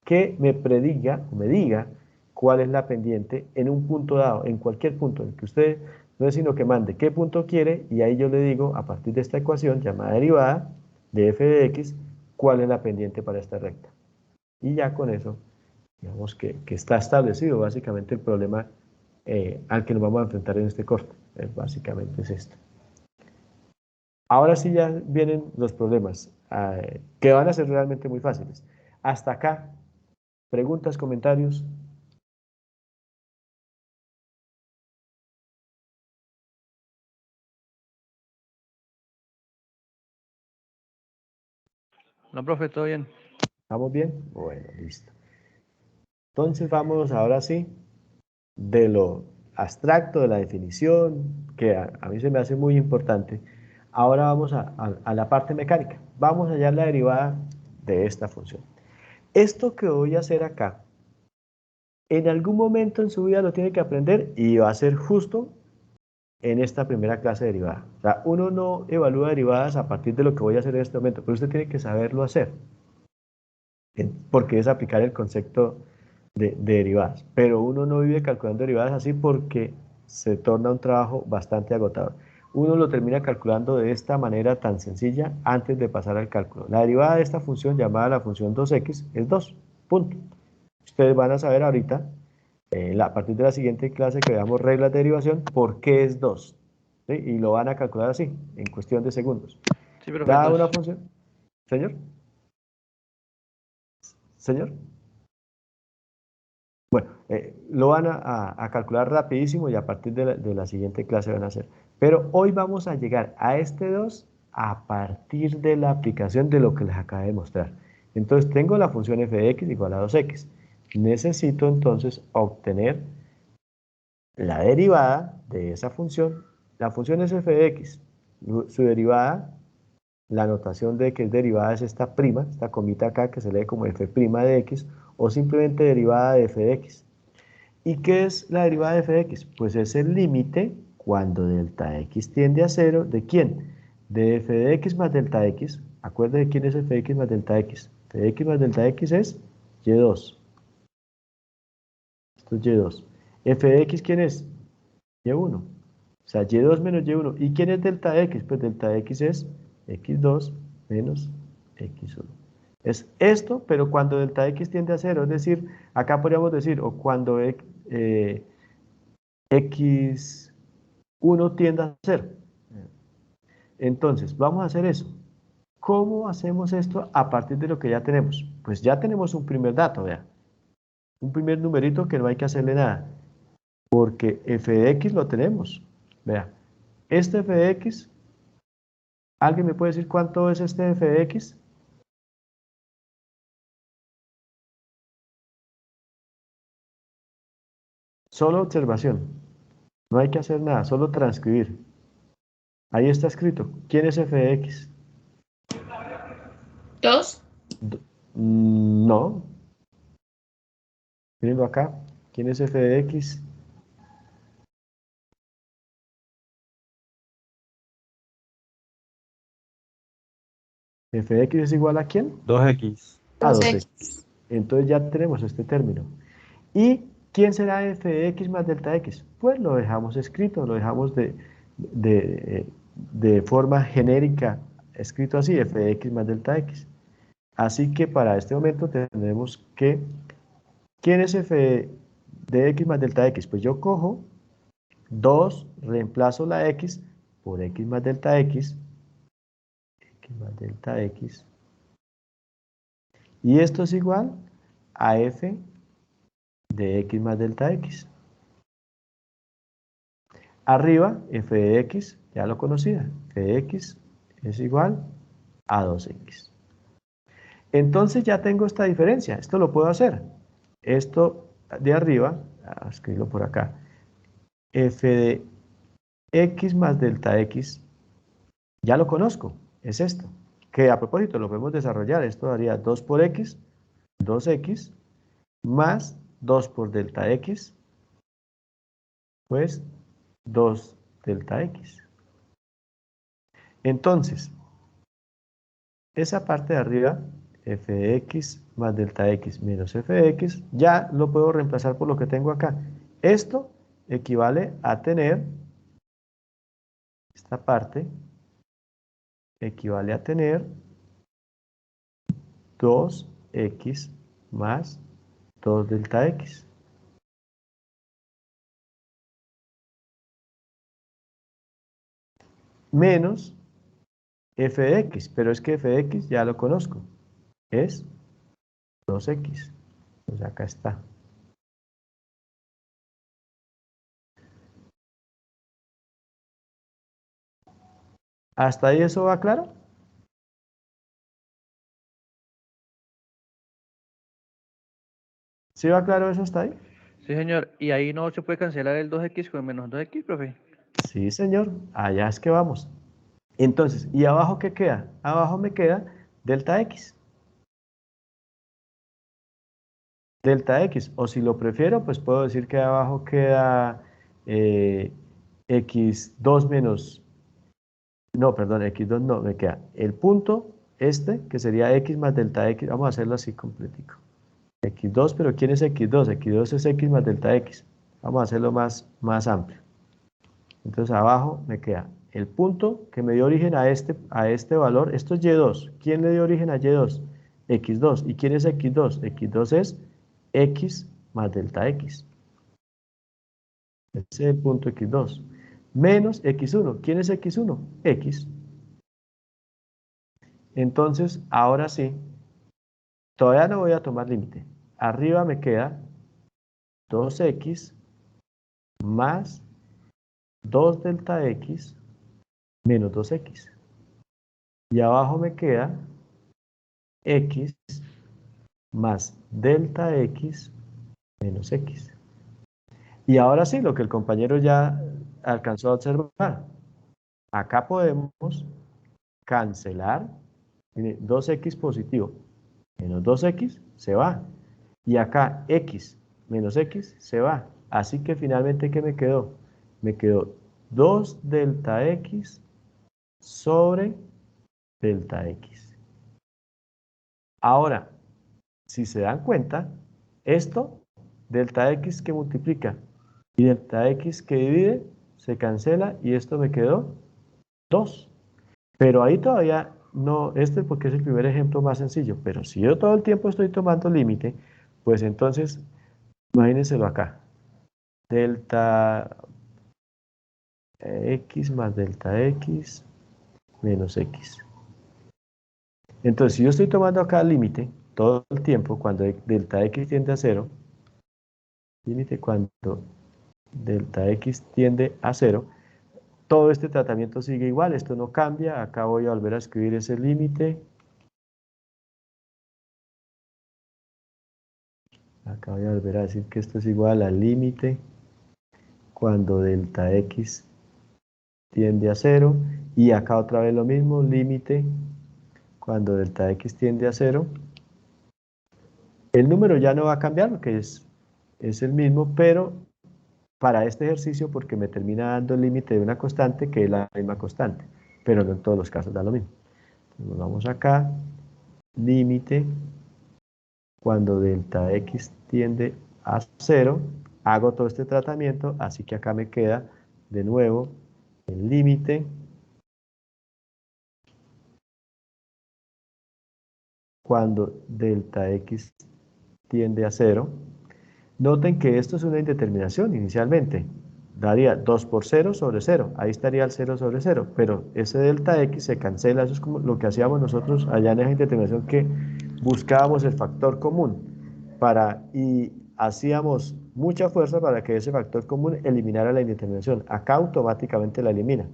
A: que me prediga o me diga cuál es la pendiente en un punto dado, en cualquier punto, en el que usted no es sino que mande qué punto quiere y ahí yo le digo, a partir de esta ecuación llamada derivada de f de x, cuál es la pendiente para esta recta. Y ya con eso, digamos que está establecido básicamente el problema al que nos vamos a enfrentar en este corte. Básicamente es esto. Ahora sí ya vienen los problemas, que van a ser realmente muy fáciles. Hasta acá, preguntas, comentarios.
D: No, profe, todo bien.
A: ¿Estamos bien? Bueno, listo. Entonces vamos ahora sí de lo abstracto, de la definición, que a mí se me hace muy importante. Ahora vamos a la parte mecánica. Vamos a hallar la derivada de esta función. Esto que voy a hacer acá, en algún momento en su vida lo tiene que aprender y va a ser justo en esta primera clase de derivada. O sea, uno no evalúa derivadas a partir de lo que voy a hacer en este momento, pero usted tiene que saberlo hacer, porque es aplicar el concepto de derivadas. Pero uno no vive calculando derivadas así porque se torna un trabajo bastante agotador. Uno lo termina calculando de esta manera tan sencilla antes de pasar al cálculo. La derivada de esta función llamada la función 2x es 2, punto. Ustedes van a saber ahorita, a partir de la siguiente clase que veamos reglas de derivación, por qué es 2. ¿sí? Y lo van a calcular así, en cuestión de segundos.
D: Sí, profe,
A: Da una
D: entonces,
A: función. ¿Señor? ¿Señor? Bueno, lo van a calcular rapidísimo y a partir de la siguiente clase van a hacer. Pero hoy vamos a llegar a este 2 a partir de la aplicación de lo que les acabé de mostrar. Entonces tengo la función f de x igual a 2x. Necesito entonces obtener la derivada de esa función. La función es f de x. Su derivada, la notación de que es derivada es esta prima, esta comita acá que se lee como f' de x, o simplemente derivada de f de x. ¿Y qué es la derivada de f de x? Pues es el límite cuando delta x tiende a 0, ¿de quién? De f de x más delta x. Acuérdense quién es f de x más delta x. F de x más delta x es y2. Esto es y2. F de x, ¿quién es? y1. O sea, y2 menos y1. ¿Y quién es delta x? Pues delta x es x2 menos x1. Es esto, pero cuando delta x tiende a 0, es decir, acá podríamos decir, o cuando x1 tiende a 0. Entonces, vamos a hacer eso. ¿Cómo hacemos esto a partir de lo que ya tenemos? Pues ya tenemos un primer dato, vea. Un primer numerito que no hay que hacerle nada. Porque f de x lo tenemos. Vea, este f de x, ¿alguien me puede decir cuánto es este f de x? Solo observación. No hay que hacer nada, solo transcribir. Ahí está escrito. ¿Quién es f de x?
C: 2.
A: No. Mírenlo acá. ¿Quién es f de x? F de x es igual ¿a quién?
B: 2x.
A: A
C: 2x.
A: 2x. Entonces ya tenemos este término. ¿Y quién será f de x más delta x? Pues lo dejamos escrito, lo dejamos de forma genérica, escrito así, f de x más delta x. Así que para este momento tenemos que, ¿quién es f de x más delta x? Pues yo cojo 2, reemplazo la x por x más delta x más delta x, y esto es igual a f de x más delta x. Arriba, f de x, ya lo conocía, f de x es igual a 2x. Entonces ya tengo esta diferencia, esto lo puedo hacer. Esto de arriba, escribirlo por acá, f de x más delta x, ya lo conozco, es esto. Que a propósito lo podemos desarrollar, esto daría 2 por x, 2x, más 2 por delta x, pues 2 delta x. Entonces, esa parte de arriba, f de x más delta x menos f de x, ya lo puedo reemplazar por lo que tengo acá. Esto equivale a tener, esta parte, equivale a tener 2x más 2 delta x. Menos f de x, pero es que f de x ya lo conozco, es 2x. Pues acá está. ¿Hasta ahí eso va claro? ¿Sí va claro eso hasta ahí?
D: sí, señor. Y ahí no se puede cancelar el 2x con menos 2x, profe.
A: Sí, señor. Allá es que vamos. Entonces, ¿y abajo qué queda? Abajo me queda delta x. Delta x. O si lo prefiero, pues puedo decir que abajo queda x2 menos... No, perdón, x2 no, me queda el punto este, que sería x más delta x. Vamos a hacerlo así completico. x2, pero ¿quién es x2? x2 es x más delta x. Vamos a hacerlo más amplio. Entonces abajo me queda el punto que me dio origen a este valor. Esto es y2. ¿Quién le dio origen a y2? x2. ¿Y quién es x2? x2 es x más delta x. Ese es el punto x2. menos x1. ¿Quién es x1? X. Entonces, ahora sí, todavía no voy a tomar límite. Arriba me queda 2x más 2 delta x menos 2x. Y abajo me queda x más delta x menos x. Y ahora sí, lo que el compañero ya alcanzó a observar. Acá podemos cancelar. Mire, 2x positivo menos 2x se va. Y acá x menos x se va. Así que finalmente, ¿qué me quedó? Me quedó 2 delta x sobre delta x. Ahora, si se dan cuenta, esto, delta x que multiplica y delta x que divide, se cancela y esto me quedó 2. Pero ahí todavía no, este porque es el primer ejemplo más sencillo, pero si yo todo el tiempo estoy tomando límite, pues entonces, imagínenselo acá. Delta x más delta x menos x. Entonces, si yo estoy tomando acá límite todo el tiempo, cuando delta x tiende a 0, límite cuando delta x tiende a 0, todo este tratamiento sigue igual, esto no cambia. Acá voy a volver a escribir ese límite. Acá voy a volver a decir que esto es igual al límite cuando delta x tiende a 0. Y acá otra vez lo mismo, límite cuando delta x tiende a 0. El número ya no va a cambiar porque es el mismo, pero para este ejercicio porque me termina dando el límite de una constante que es la misma constante, pero no en todos los casos da lo mismo. Entonces, vamos acá, límite cuando delta x tiende a 0, hago todo este tratamiento, así que acá me queda de nuevo el límite cuando delta x tiende a 0. Noten que esto es una indeterminación inicialmente. Daría 2 por 0 sobre 0. Ahí estaría el 0 sobre 0. Pero ese delta x se cancela. Eso es como lo que hacíamos nosotros allá en esa indeterminación, que buscábamos el factor común y hacíamos mucha fuerza para que ese factor común eliminara la indeterminación. Acá automáticamente la elimina.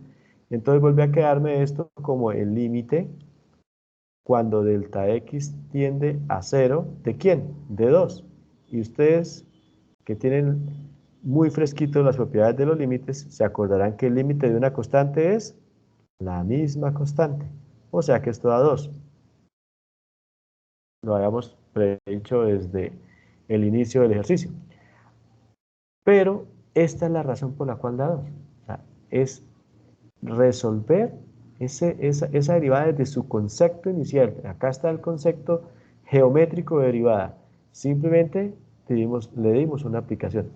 A: Entonces vuelve a quedarme esto como el límite cuando delta x tiende a 0. ¿De quién? De 2. Y ustedes que tienen muy fresquitos las propiedades de los límites, se acordarán que el límite de una constante es la misma constante. O sea que esto da 2. Lo habíamos predicho desde el inicio del ejercicio. Pero esta es la razón por la cual da 2. O sea, es resolver esa derivada desde su concepto inicial. Acá está el concepto geométrico de derivada. Simplemente le dimos una aplicación.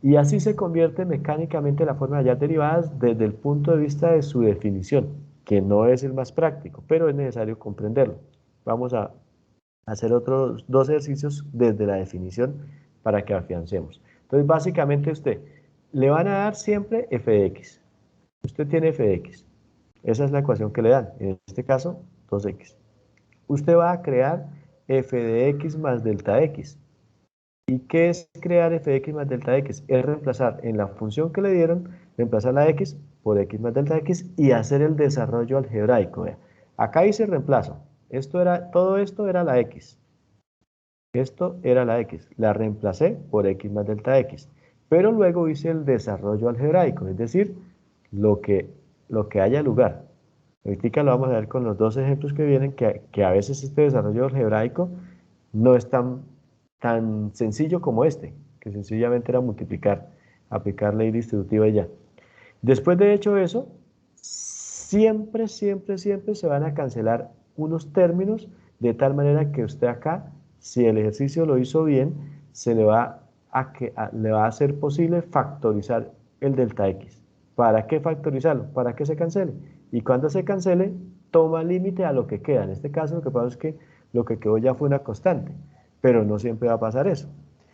A: Y así se convierte mecánicamente la forma de hallar derivadas desde el punto de vista de su definición, que no es el más práctico, pero es necesario comprenderlo. Vamos a hacer otros 2 ejercicios desde la definición para que afiancemos. Entonces, básicamente le van a dar siempre f de x. Usted tiene f de x. Esa es la ecuación que le dan. En este caso, 2x. Usted va a crear f de x más delta x. ¿Y qué es crear f de x más delta x? Es reemplazar en la función que le dieron, reemplazar la x por x más delta x y hacer el desarrollo algebraico. Vea. Acá hice reemplazo. Todo esto era la x. Esto era la x. La reemplacé por x más delta x. Pero luego hice el desarrollo algebraico, es decir, lo que haya lugar. Ahorita lo vamos a ver con los 2 ejemplos que vienen, que a veces este desarrollo algebraico no es tan sencillo como este, que sencillamente era multiplicar, aplicar ley distributiva y ya. Después de hecho eso, siempre se van a cancelar unos términos, de tal manera que usted acá, si el ejercicio lo hizo bien, le va a ser posible factorizar el delta x. ¿Para qué factorizarlo? Para que se cancele. Y cuando se cancele, toma límite a lo que queda. En este caso lo que pasa es que lo que quedó ya fue una constante, pero no siempre va a pasar eso.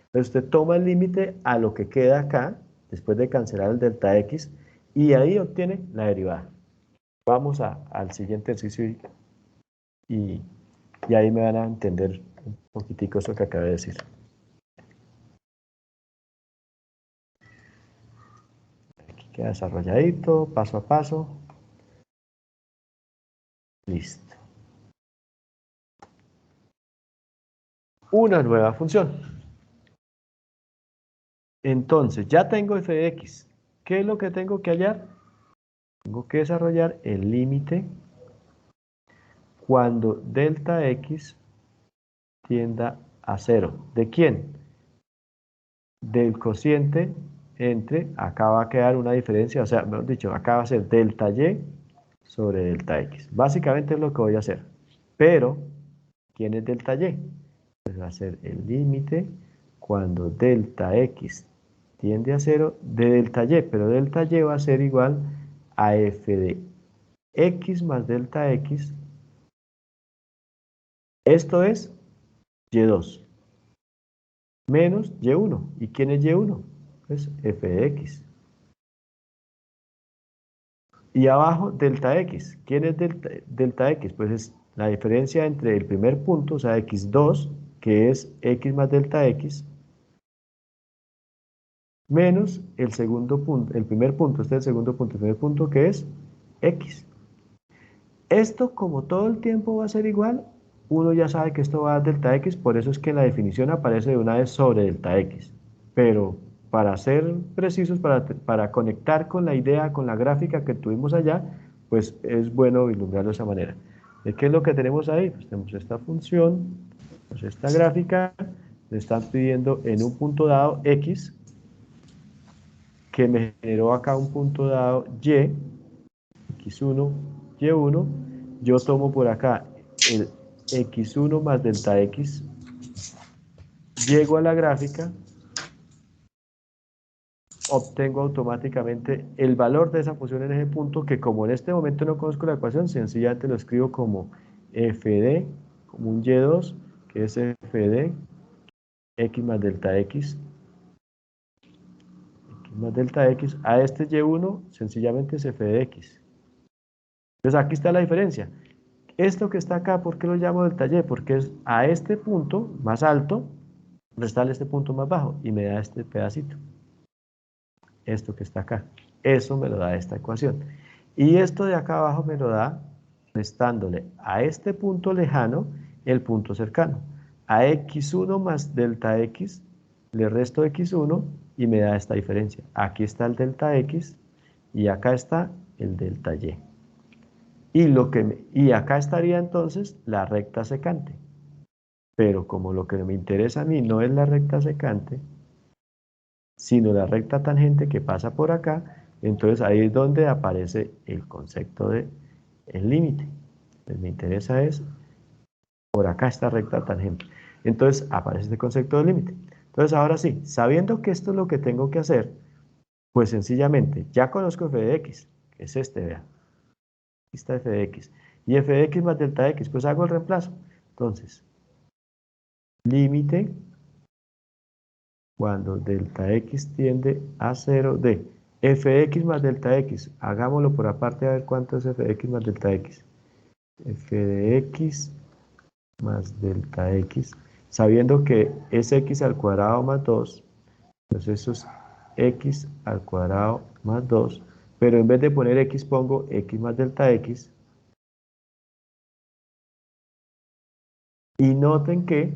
A: Entonces usted toma el límite a lo que queda acá, después de cancelar el delta x, y ahí obtiene la derivada. Vamos al siguiente ejercicio y ahí me van a entender un poquitico eso que acabé de decir. Aquí queda desarrolladito, paso a paso. Listo. Una nueva función. Entonces, ya tengo f de x. ¿Qué es lo que tengo que hallar? Tengo que desarrollar el límite cuando delta x tienda a 0. ¿De quién? Del cociente entre, acá va a quedar una diferencia, o sea, mejor dicho, acá va a ser delta y sobre delta x. Básicamente es lo que voy a hacer. Pero, ¿quién es delta y? Pues va a ser el límite cuando delta x tiende a 0 de delta y, pero delta y va a ser igual a f de x más delta x. Esto es y2 menos y1. ¿Y quién es y1? Pues f de x. Y abajo delta x. ¿Quién es delta x? Pues es la diferencia entre el primer punto, o sea, x2, que es x más delta x, menos el segundo punto, el primer punto, este es el segundo punto, el primer punto que es x. Esto, como todo el tiempo va a ser igual, uno ya sabe que esto va a dar delta x, por eso es que en la definición aparece de una vez sobre delta x. Pero para ser precisos, para conectar con la idea, con la gráfica que tuvimos allá, pues es bueno vislumbrarlo de esa manera. ¿De qué es lo que tenemos ahí? Pues tenemos esta función, pues esta gráfica, le están pidiendo en un punto dado x, que me generó acá un punto dado y, x1, y1, yo tomo por acá el x1 más delta x, llego a la gráfica, obtengo automáticamente el valor de esa función en ese punto, que como en este momento no conozco la ecuación, sencillamente lo escribo como f de, como un y2, que es f de x más delta x, más delta x, a este y1 sencillamente es f de x. Entonces aquí está la diferencia. Esto que está acá, ¿por qué lo llamo delta y? Porque es a este punto más alto, restarle este punto más bajo y me da este pedacito. Esto que está acá. Eso me lo da esta ecuación. Y esto de acá abajo me lo da restándole a este punto lejano el punto cercano. A x1 más delta x le resto x1 y me da esta diferencia. Aquí está el delta x y acá está el delta y. Y acá estaría entonces la recta secante. Pero como lo que me interesa a mí no es la recta secante, sino la recta tangente que pasa por acá, entonces ahí es donde aparece el concepto de el límite. Pues me interesa es por acá esta recta tangente. Entonces aparece este concepto de límite. Entonces ahora sí, sabiendo que esto es lo que tengo que hacer, pues sencillamente ya conozco f de x, que es este, vean. Aquí está f de x. Y f de x más delta x, pues hago el reemplazo. Entonces, límite cuando delta x tiende a 0 de fx más delta x. Hagámoslo por aparte a ver cuánto es fx más delta x. F de x más delta x. Sabiendo que es x al cuadrado más 2, pues eso es x al cuadrado más 2. Pero en vez de poner x pongo x más delta x. Y noten que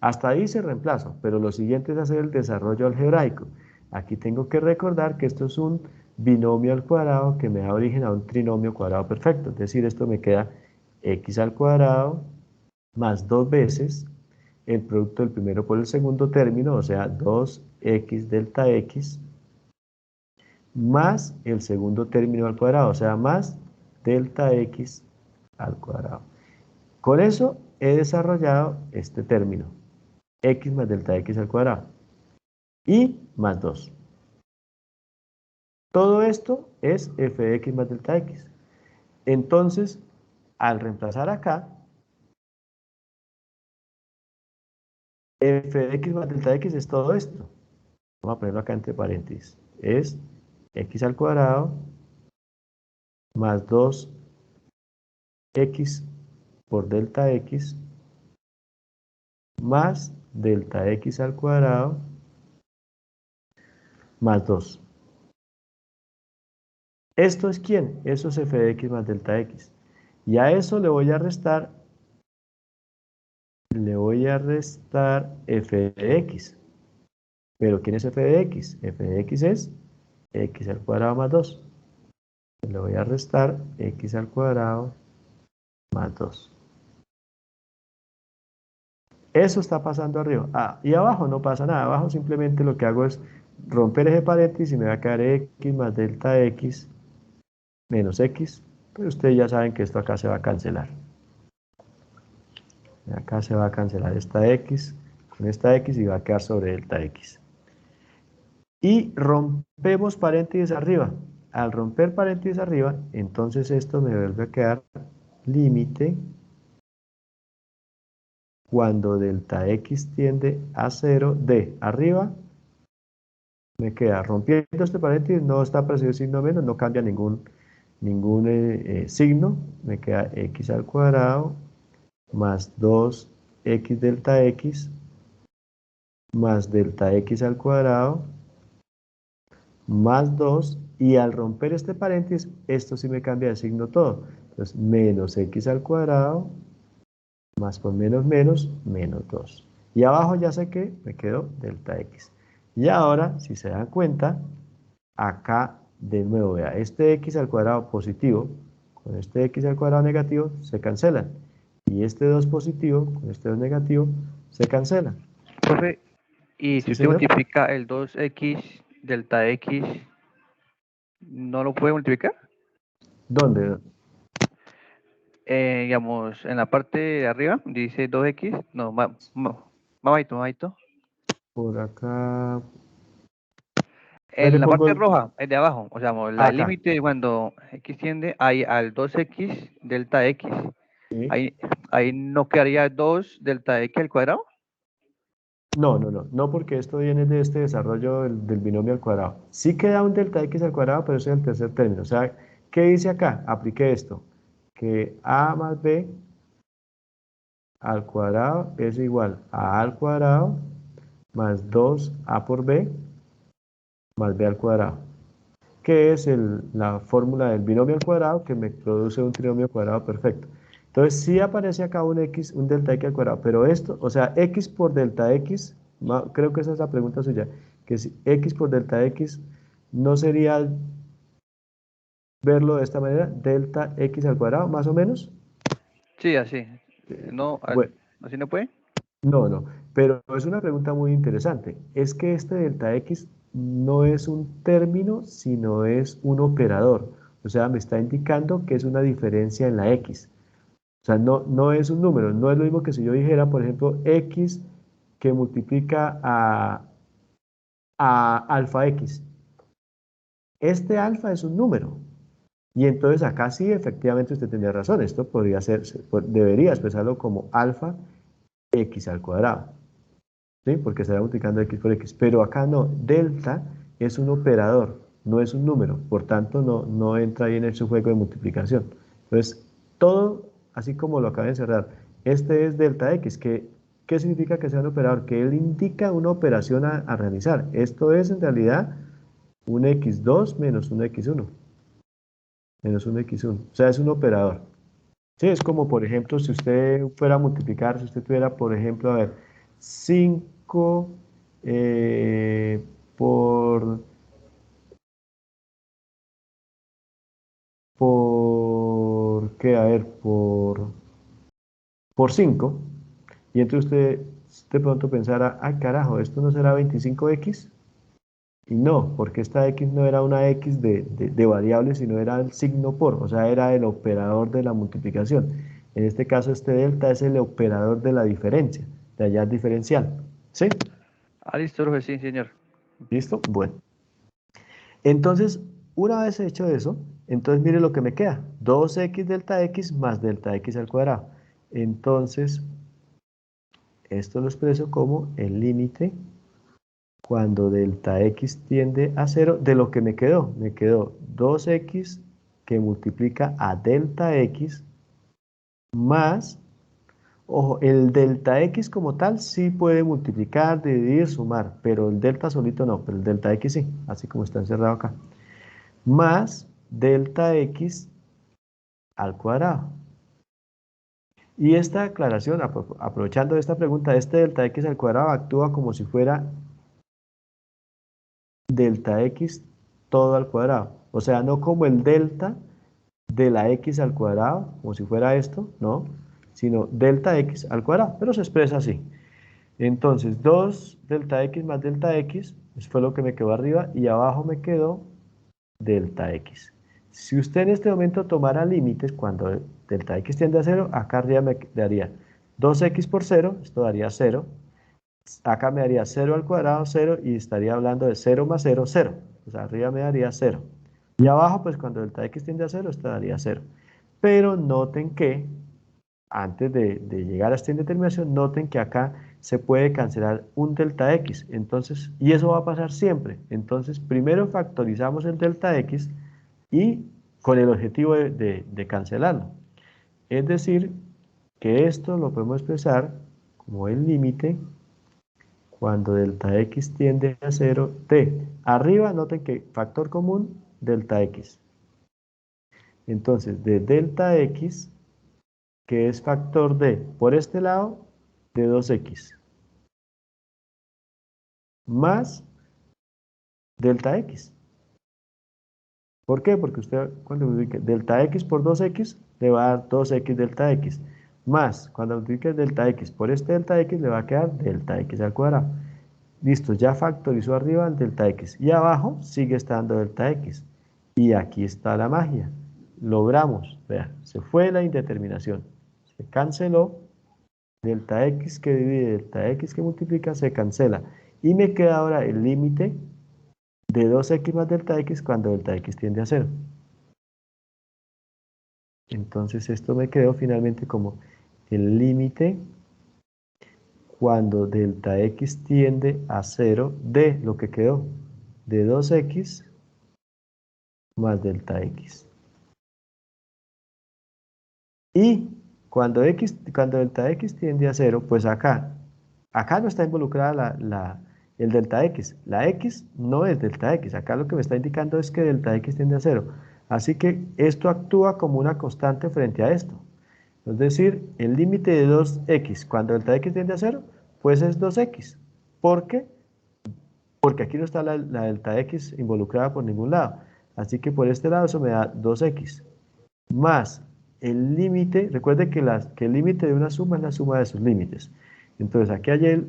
A: hasta ahí se reemplazo, pero lo siguiente es hacer el desarrollo algebraico. Aquí tengo que recordar que esto es un binomio al cuadrado que me da origen a un trinomio cuadrado perfecto. Es decir, esto me queda x al cuadrado más 2 veces el producto del primero por el segundo término, o sea, 2x delta x, más el segundo término al cuadrado, o sea, más delta x al cuadrado. Con eso he desarrollado este término, x más delta x al cuadrado, y más 2. Todo esto es f de x más delta x. Entonces, al reemplazar acá, f de x más delta x es todo esto. Vamos a ponerlo acá entre paréntesis. Es x al cuadrado más 2x por delta x más delta x al cuadrado más 2. ¿Esto es quién? Eso es f de x más delta x. Y a eso le voy a restar f de x. ¿Pero quién es f de x? F de x es x al cuadrado más 2. Le voy a restar x al cuadrado más 2. Eso está pasando arriba. Ah, y abajo no pasa nada. Abajo simplemente lo que hago es romper ese paréntesis y me va a quedar x más delta x menos x. Pero ustedes ya saben que esto acá se va a cancelar. Acá se va a cancelar esta x con esta x y va a quedar sobre delta x. Y rompemos paréntesis arriba. Al romper paréntesis arriba, entonces esto me vuelve a quedar límite cuando delta x tiende a 0 de arriba. Me queda rompiendo este paréntesis, no está apareciendo el signo menos, no cambia ningún signo. Me queda x al cuadrado más 2x delta x más delta x al cuadrado más 2, y al romper este paréntesis, esto sí me cambia de signo todo. Entonces, menos x al cuadrado, más por menos menos, menos 2. Y abajo ya sé que me quedó delta x. Y ahora, si se dan cuenta, acá de nuevo, vea, este x al cuadrado positivo con este x al cuadrado negativo se cancelan. Y este 2 positivo con este 2 negativo se cancelan.
D: Profe, y si
A: ¿Sí,
D: usted
A: señor?
D: multiplica el 2x delta x, ¿no lo puede multiplicar?
A: ¿Dónde?
D: Digamos, en la parte de arriba dice 2x, no, más bajito, más bajito.
A: Por acá. Ahí
D: En
A: le
D: la
A: pongo
D: parte roja, el de abajo, o sea, el
A: acá.
D: límite cuando x tiende ahí al 2x delta x.
A: ¿Sí?
D: Ahí no quedaría 2 delta x al cuadrado.
A: No, porque esto viene de este desarrollo del binomio al cuadrado. Sí queda un delta x al cuadrado, pero ese es el tercer término. O sea, ¿qué dice acá? Apliqué esto, que a más b al cuadrado es igual a al cuadrado más 2a por b más b al cuadrado, que es la fórmula del binomio al cuadrado que me produce un trinomio cuadrado perfecto. Entonces sí aparece acá un x, un delta x al cuadrado, pero esto, o sea, x por delta x, creo que esa es la pregunta suya, que si x por delta x no sería verlo de esta manera, delta x al cuadrado, más o menos.
D: Sí, así. No,
A: Bueno,
D: así no puede.
A: no, pero es una pregunta muy interesante. Es que este delta x no es un término, sino es un operador. O sea, me está indicando que es una diferencia en la x. O sea, no es un número. No es lo mismo que si yo dijera, por ejemplo, x que multiplica a alfa x. Este alfa es un número. Y entonces acá sí, efectivamente, usted tendría razón. Esto podría ser, debería expresarlo como alfa x al cuadrado. ¿Sí? Porque se va multiplicando x por x, pero acá no, delta es un operador, no es un número, por tanto no entra ahí en ese juego de multiplicación. Entonces, todo, así como lo acabé de cerrar, este es delta x, ¿qué significa que sea un operador? Que él indica una operación a realizar. Esto es en realidad un x2 menos un x1, menos un x1, o sea, es un operador. Sí, es como, por ejemplo, si usted fuera a multiplicar, si usted tuviera, por ejemplo, a ver, 5 por, ¿qué? A ver, por 5, y entonces usted de pronto pensara, ah, carajo, ¿esto no será 25x? Y no, porque esta x no era una x de variable, sino era el signo por, o sea, era el operador de la multiplicación. En este caso, este delta es el operador de la diferencia, de hallar diferencial. ¿Sí?
D: Ah, listo, profe, sí, señor.
A: ¿Listo? Bueno. Entonces, una vez hecho eso, entonces mire lo que me queda. 2x delta x más delta x al cuadrado. Entonces, esto lo expreso como el límite cuando delta x tiende a 0 de lo que me quedó. Me quedó 2x que multiplica a delta x más, ojo, el delta x como tal sí puede multiplicar, dividir, sumar, pero el delta solito no, pero el delta x sí, así como está encerrado acá, más delta x al cuadrado. Y esta aclaración, aprovechando esta pregunta, este delta x al cuadrado actúa como si fuera delta x todo al cuadrado. O sea, no como el delta de la x al cuadrado, como si fuera esto, no, sino delta x al cuadrado, pero se expresa así. Entonces, 2 delta x más delta x, eso fue lo que me quedó arriba, y abajo me quedó delta x. Si usted en este momento tomara límites, cuando delta x tiende a 0, acá arriba me daría 2x por 0, esto daría 0, acá me daría 0 al cuadrado, 0, y estaría hablando de 0 más 0, 0. O sea, arriba me daría 0. Y abajo, pues cuando delta x tiende a 0, esto daría 0. Pero noten que, antes de llegar a esta indeterminación, noten que acá se puede cancelar un delta x. Entonces, y eso va a pasar siempre. Entonces, primero factorizamos el delta x y con el objetivo de cancelarlo. Es decir, que esto lo podemos expresar como el límite cuando delta x tiende a 0 de arriba, noten que factor común, delta x. Entonces, de delta x, que es factor de, por este lado, de 2x, más delta x. ¿Por qué? Porque usted cuando multiplique delta x por 2x, le va a dar 2x delta x, más cuando multiplique delta x por este delta x, le va a quedar delta x al cuadrado. Listo, ya factorizó arriba el delta x, y abajo sigue estando delta x. Y aquí está la magia. Logramos, vea, se fue la indeterminación, se canceló, delta x que divide, delta x que multiplica, se cancela. Y me queda ahora el límite de 2x más delta x cuando delta x tiende a 0. Entonces esto me quedó finalmente como el límite cuando delta x tiende a 0 de lo que quedó, de 2x más delta x. Y cuando delta x tiende a 0, pues acá no está involucrada el delta x. La x no es delta x. Acá lo que me está indicando es que delta x tiende a 0. Así que esto actúa como una constante frente a esto. Es decir, el límite de 2x cuando delta x tiende a 0, pues es 2x. ¿Por qué? Porque aquí no está la delta x involucrada por ningún lado. Así que por este lado eso me da 2x. Más el límite, recuerde que el límite de una suma es la suma de sus límites. Entonces aquí hay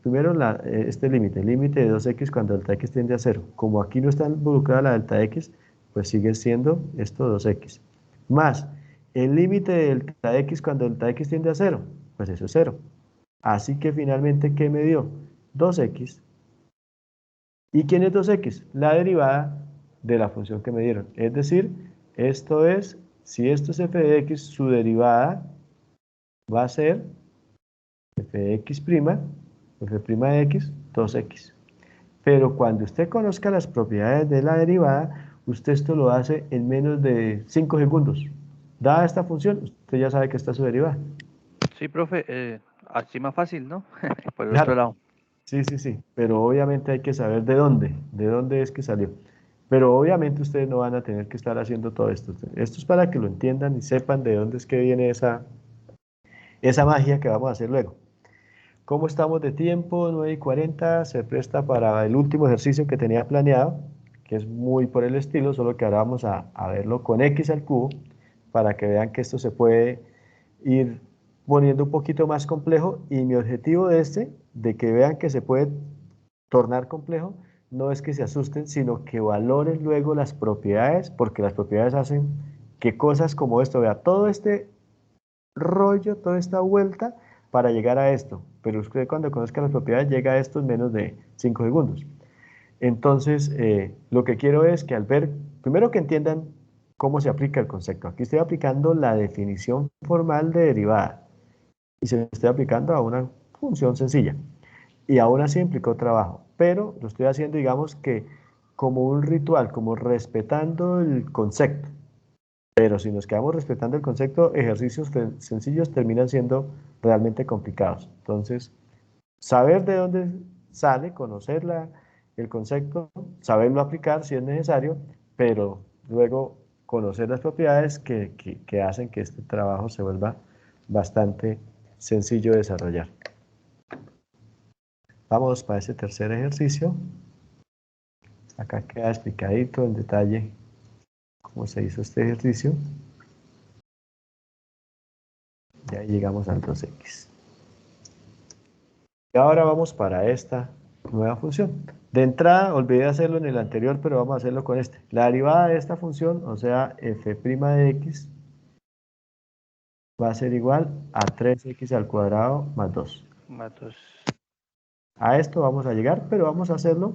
A: primero este límite, el límite de 2x cuando delta x tiende a 0. Como aquí no está involucrada la delta x, pues sigue siendo esto 2x. Más el límite de delta x cuando delta x tiende a 0, pues eso es 0. Así que finalmente, ¿qué me dio? 2x. ¿Y quién es 2x? La derivada de la función que me dieron. Es decir, esto es, si esto es f de x, su derivada va a ser f de x', f' de x, 2x. Pero cuando usted conozca las propiedades de la derivada, usted esto lo hace en menos de 5 segundos. Dada esta función, usted ya sabe que está su derivada.
D: Sí, profe, así más fácil, ¿no? Por el otro
A: Claro.
D: lado.
A: Sí, pero obviamente hay que saber de dónde es que salió. Pero obviamente ustedes no van a tener que estar haciendo todo esto. Esto es para que lo entiendan y sepan de dónde es que viene esa magia que vamos a hacer luego. ¿Cómo estamos de tiempo? 9:40, se presta para el último ejercicio que tenía planeado, que es muy por el estilo, solo que ahora vamos a verlo con x al cubo, para que vean que esto se puede ir poniendo un poquito más complejo, y mi objetivo de que vean que se puede tornar complejo, no es que se asusten, sino que valoren luego las propiedades, porque las propiedades hacen que cosas como esto, vea, todo este rollo, toda esta vuelta para llegar a esto, pero usted cuando conozca las propiedades llega a esto en menos de 5 segundos. Entonces, lo que quiero es que al ver, primero que entiendan cómo se aplica el concepto. Aquí estoy aplicando la definición formal de derivada y se lo estoy aplicando a una función sencilla. Y aún así implicó trabajo, pero lo estoy haciendo, digamos que como un ritual, como respetando el concepto. Pero si nos quedamos respetando el concepto, ejercicios sencillos terminan siendo realmente complicados. Entonces, saber de dónde sale, conocer el concepto, saberlo aplicar si es necesario, pero luego conocer las propiedades que hacen que este trabajo se vuelva bastante sencillo de desarrollar. Vamos para ese tercer ejercicio. Acá queda explicadito en detalle cómo se hizo este ejercicio. Y ahí llegamos al 2x. Y ahora vamos para esta nueva función. De entrada, olvidé hacerlo en el anterior, pero vamos a hacerlo con este. La derivada de esta función, o sea, f' de x, va a ser igual a 3x al cuadrado más 2.
D: Más 2.
A: A esto vamos a llegar, pero vamos a hacerlo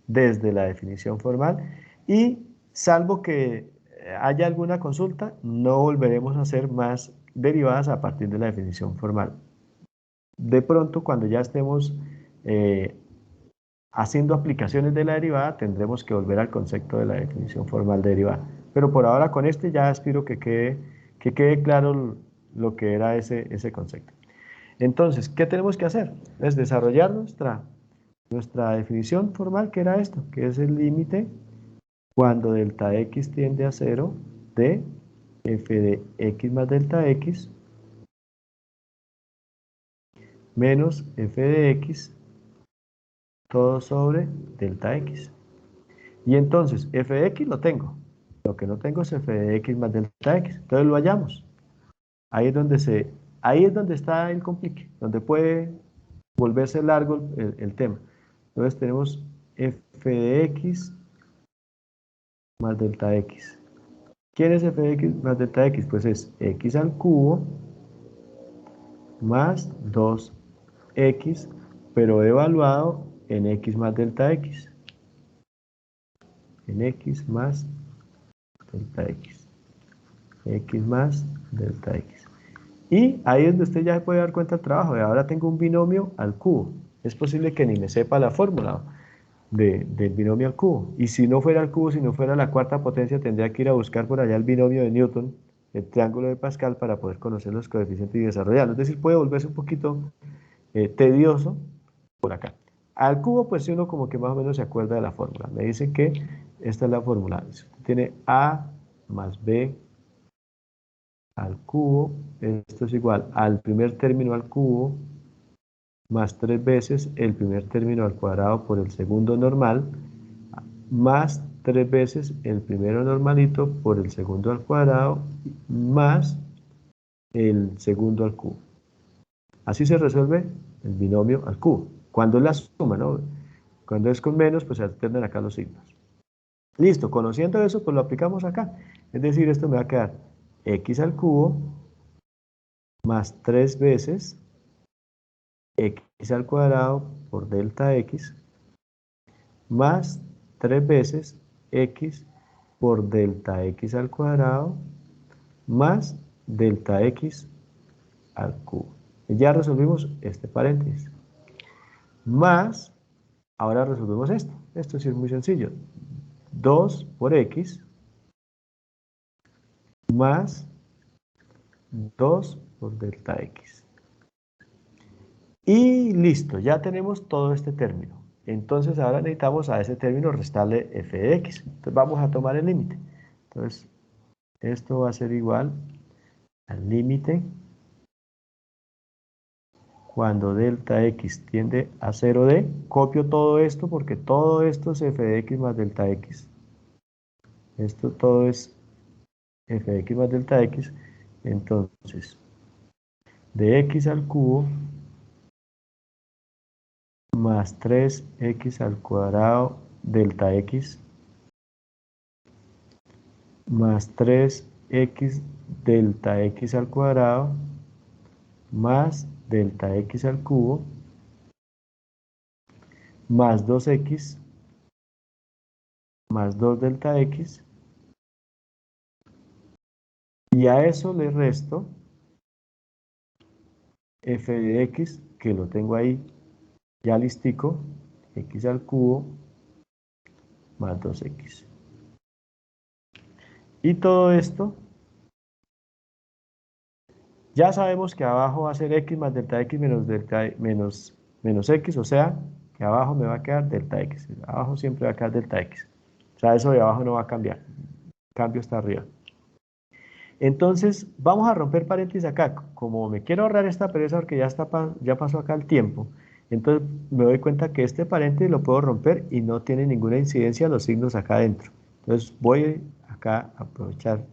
A: desde la definición formal. Y salvo que haya alguna consulta, no volveremos a hacer más derivadas a partir de la definición formal. De pronto, cuando ya estemos haciendo aplicaciones de la derivada, tendremos que volver al concepto de la definición formal de derivada. Pero por ahora con este ya aspiro que quede claro lo que era ese concepto. Entonces, ¿qué tenemos que hacer? Es desarrollar nuestra definición formal, que era esto, que es el límite cuando delta x tiende a 0 de f de x más delta x menos f de x todo sobre delta x. Y entonces, f de x lo tengo. Lo que no tengo es f de x más delta x. Entonces lo hallamos. Ahí es donde está el complique, donde puede volverse largo el tema. Entonces tenemos f de x más delta x. ¿Quién es f de x más delta x? Pues es x al cubo más 2x, pero evaluado en x más delta x. En x más delta x. X más delta x. Y ahí es donde usted ya se puede dar cuenta del trabajo. Y ahora tengo un binomio al cubo. Es posible que ni me sepa la fórmula del binomio al cubo. Y si no fuera al cubo, si no fuera la cuarta potencia, tendría que ir a buscar por allá el binomio de Newton, el triángulo de Pascal, para poder conocer los coeficientes y desarrollarlo. Es decir, puede volverse un poquito tedioso por acá. Al cubo, pues uno como que más o menos se acuerda de la fórmula. Me dice que esta es la fórmula. Tiene a más b al cubo, esto es igual al primer término al cubo, más 3 veces el primer término al cuadrado por el segundo normal, más 3 veces el primero normalito por el segundo al cuadrado, más el segundo al cubo. Así se resuelve el binomio al cubo. Cuando es la suma, ¿no? Cuando es con menos, pues se alternan acá los signos. Listo, conociendo eso, pues lo aplicamos acá. Es decir, esto me va a quedar x al cubo más 3 veces x al cuadrado por delta x más 3 veces x por delta x al cuadrado más delta x al cubo. Ya resolvimos este paréntesis. Más, ahora resolvemos esto. Esto sí es muy sencillo. 2 por x más 2 por delta x. Y listo, ya tenemos todo este término. Entonces ahora necesitamos a ese término restarle f de x. Entonces vamos a tomar el límite. Entonces esto va a ser igual al límite cuando delta x tiende a 0 de, copio todo esto porque todo esto es f de x más delta x. Esto todo es f de x más delta x. Entonces, de x al cubo más 3x al cuadrado delta x más 3x delta x al cuadrado más delta x al cubo más 2x más 2 delta x, y a eso le resto f de x, que lo tengo ahí ya listico, x al cubo más 2x. Y todo esto Ya sabemos que abajo va a ser x más delta x menos x, o sea, que abajo me va a quedar delta x. Abajo siempre va a quedar delta x. O sea, eso de abajo no va a cambiar. El cambio está arriba. Entonces, vamos a romper paréntesis acá. Como me quiero ahorrar esta pereza porque ya pasó acá el tiempo, entonces me doy cuenta que este paréntesis lo puedo romper y no tiene ninguna incidencia los signos acá adentro. Entonces, voy acá a aprovechar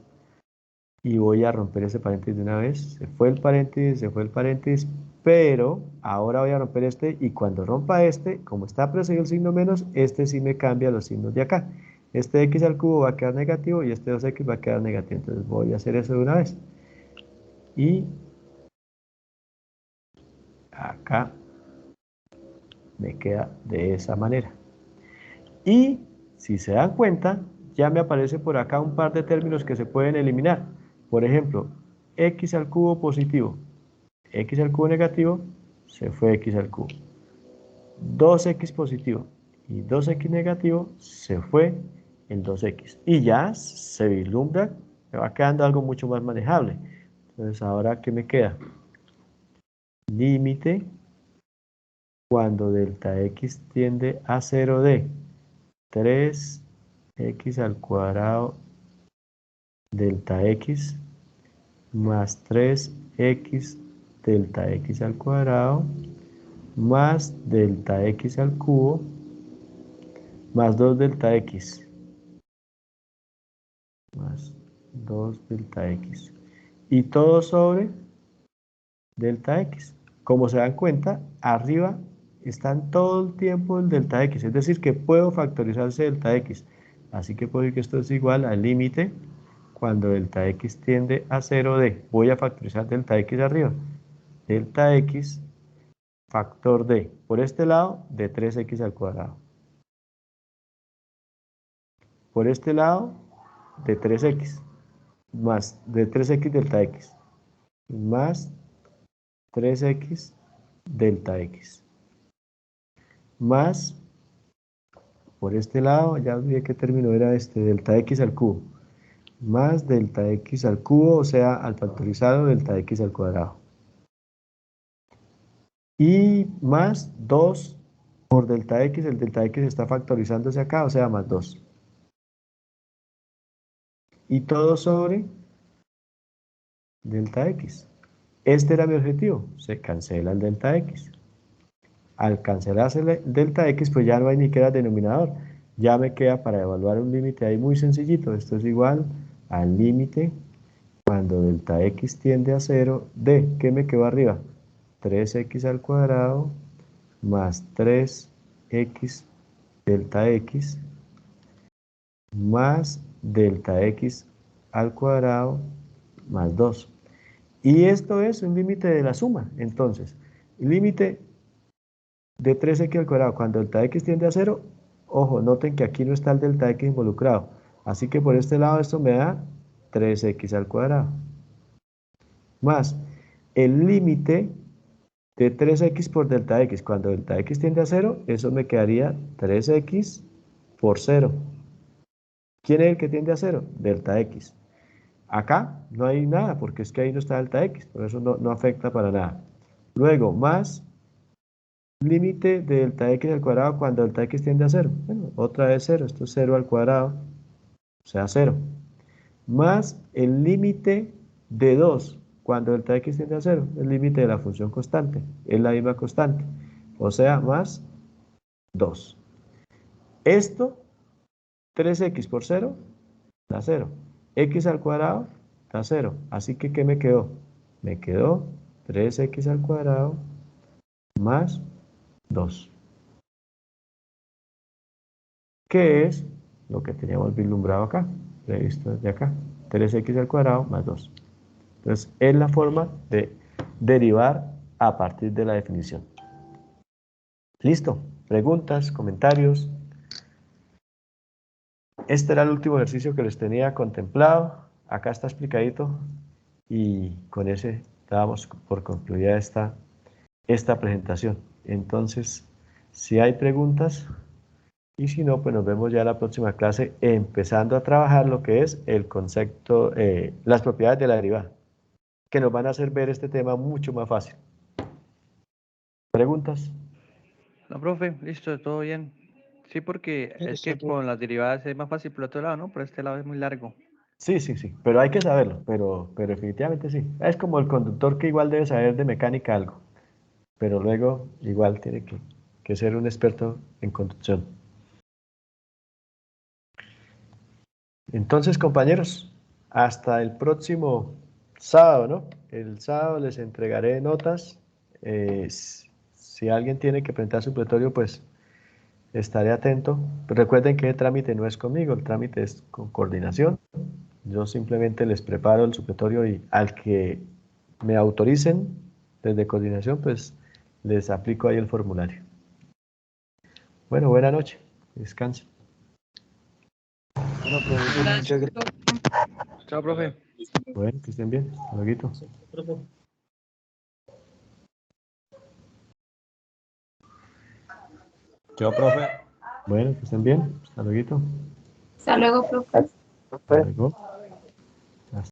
A: y voy a romper ese paréntesis de una vez. Se fue el paréntesis, pero ahora voy a romper este y cuando rompa este, como está precedido el signo menos, este sí me cambia los signos de acá. Este x al cubo va a quedar negativo y este 2x va a quedar negativo. Entonces voy a hacer eso de una vez. Y acá me queda de esa manera. Y si se dan cuenta, ya me aparece por acá un par de términos que se pueden eliminar. Por ejemplo, x al cubo positivo, x al cubo negativo, se fue x al cubo. 2x positivo y 2x negativo, se fue el 2x. Y ya se vislumbra, me va quedando algo mucho más manejable. Entonces, ¿ahora qué me queda? Límite cuando delta x tiende a 0 de 3x al cuadrado delta x más 3x delta x al cuadrado más delta x al cubo más 2 delta x más 2 delta x y todo sobre delta x. Como se dan cuenta, arriba están todo el tiempo el delta x, es decir, que puedo factorizarse delta x. Así que puedo decir que esto es igual al límite cuando delta x tiende a 0 de, voy a factorizar delta x arriba, delta x factor de, por este lado, de 3x al cuadrado. Por este lado, de 3x, más de 3x delta x, más 3x delta x, más, por este lado, ya olvidé qué término era este, delta x al cubo, más delta x al cubo, o sea, al factorizado delta x al cuadrado. Y más 2 por delta x, el delta x está factorizándose acá, o sea, más 2. Y todo sobre delta x. Este era mi objetivo, se cancela el delta x. Al cancelarse el delta x, pues ya no hay ni que era denominador. Ya me queda para evaluar un límite ahí muy sencillito. Esto es igual al límite cuando delta x tiende a 0 de, ¿qué me quedó arriba? 3x al cuadrado más 3x delta x más delta x al cuadrado más 2. Y esto es un límite de la suma. Entonces, el límite de 3x al cuadrado cuando delta x tiende a 0, ojo, noten que aquí no está el delta x involucrado. Así que por este lado esto me da 3x al cuadrado. Más el límite de 3x por delta x cuando delta x tiende a 0, eso me quedaría 3x por 0. ¿Quién es el que tiende a 0? Delta x. Acá no hay nada porque es que ahí no está delta x, por eso no afecta para nada. Luego, más límite de delta x al cuadrado cuando delta x tiende a 0. Bueno, otra vez 0, esto es 0 al cuadrado, o sea 0. Más el límite de 2 cuando delta x tiende a 0, el límite de la función constante, es la misma constante, o sea, más 2. Esto, 3x por 0, da 0. X al cuadrado da 0. Así que, ¿qué me quedó? Me quedó 3x al cuadrado más 2. ¿Qué es lo que teníamos vislumbrado acá? Previsto desde acá. 3x al cuadrado más 2. Entonces, es la forma de derivar a partir de la definición. ¿Listo? ¿Preguntas? ¿Comentarios? Este era el último ejercicio que les tenía contemplado. Acá está explicadito. Y con ese dábamos por concluida esta presentación. Entonces, si hay preguntas, y si no, pues nos vemos ya en la próxima clase empezando a trabajar lo que es el concepto, las propiedades de la derivada. que nos van a hacer ver este tema mucho más fácil. ¿Preguntas?
D: No, profe, listo, todo bien. Sí, porque es que con las derivadas es más fácil por el otro lado, ¿no? Por este lado es muy largo.
A: Sí, sí, sí, pero hay que saberlo, pero definitivamente sí. Es como el conductor que igual debe saber de mecánica algo, pero luego igual tiene que ser un experto en conducción. Entonces, compañeros, hasta el próximo sábado, ¿no? El sábado les entregaré notas. Si alguien tiene que presentar supletorio, pues estaré atento. Pero recuerden que el trámite no es conmigo, el trámite es con coordinación. Yo simplemente les preparo el supletorio y al que me autoricen desde coordinación, pues les aplico ahí el formulario. Bueno, buena noche. Descansen.
B: Bueno, profesor, muchas gracias.
D: Chao, profe.
A: Bueno, que estén bien. Hasta luego.
E: Yo, profe.
A: Bueno, que estén bien. Hasta luego.
C: Hasta luego, profe.
A: Hasta luego.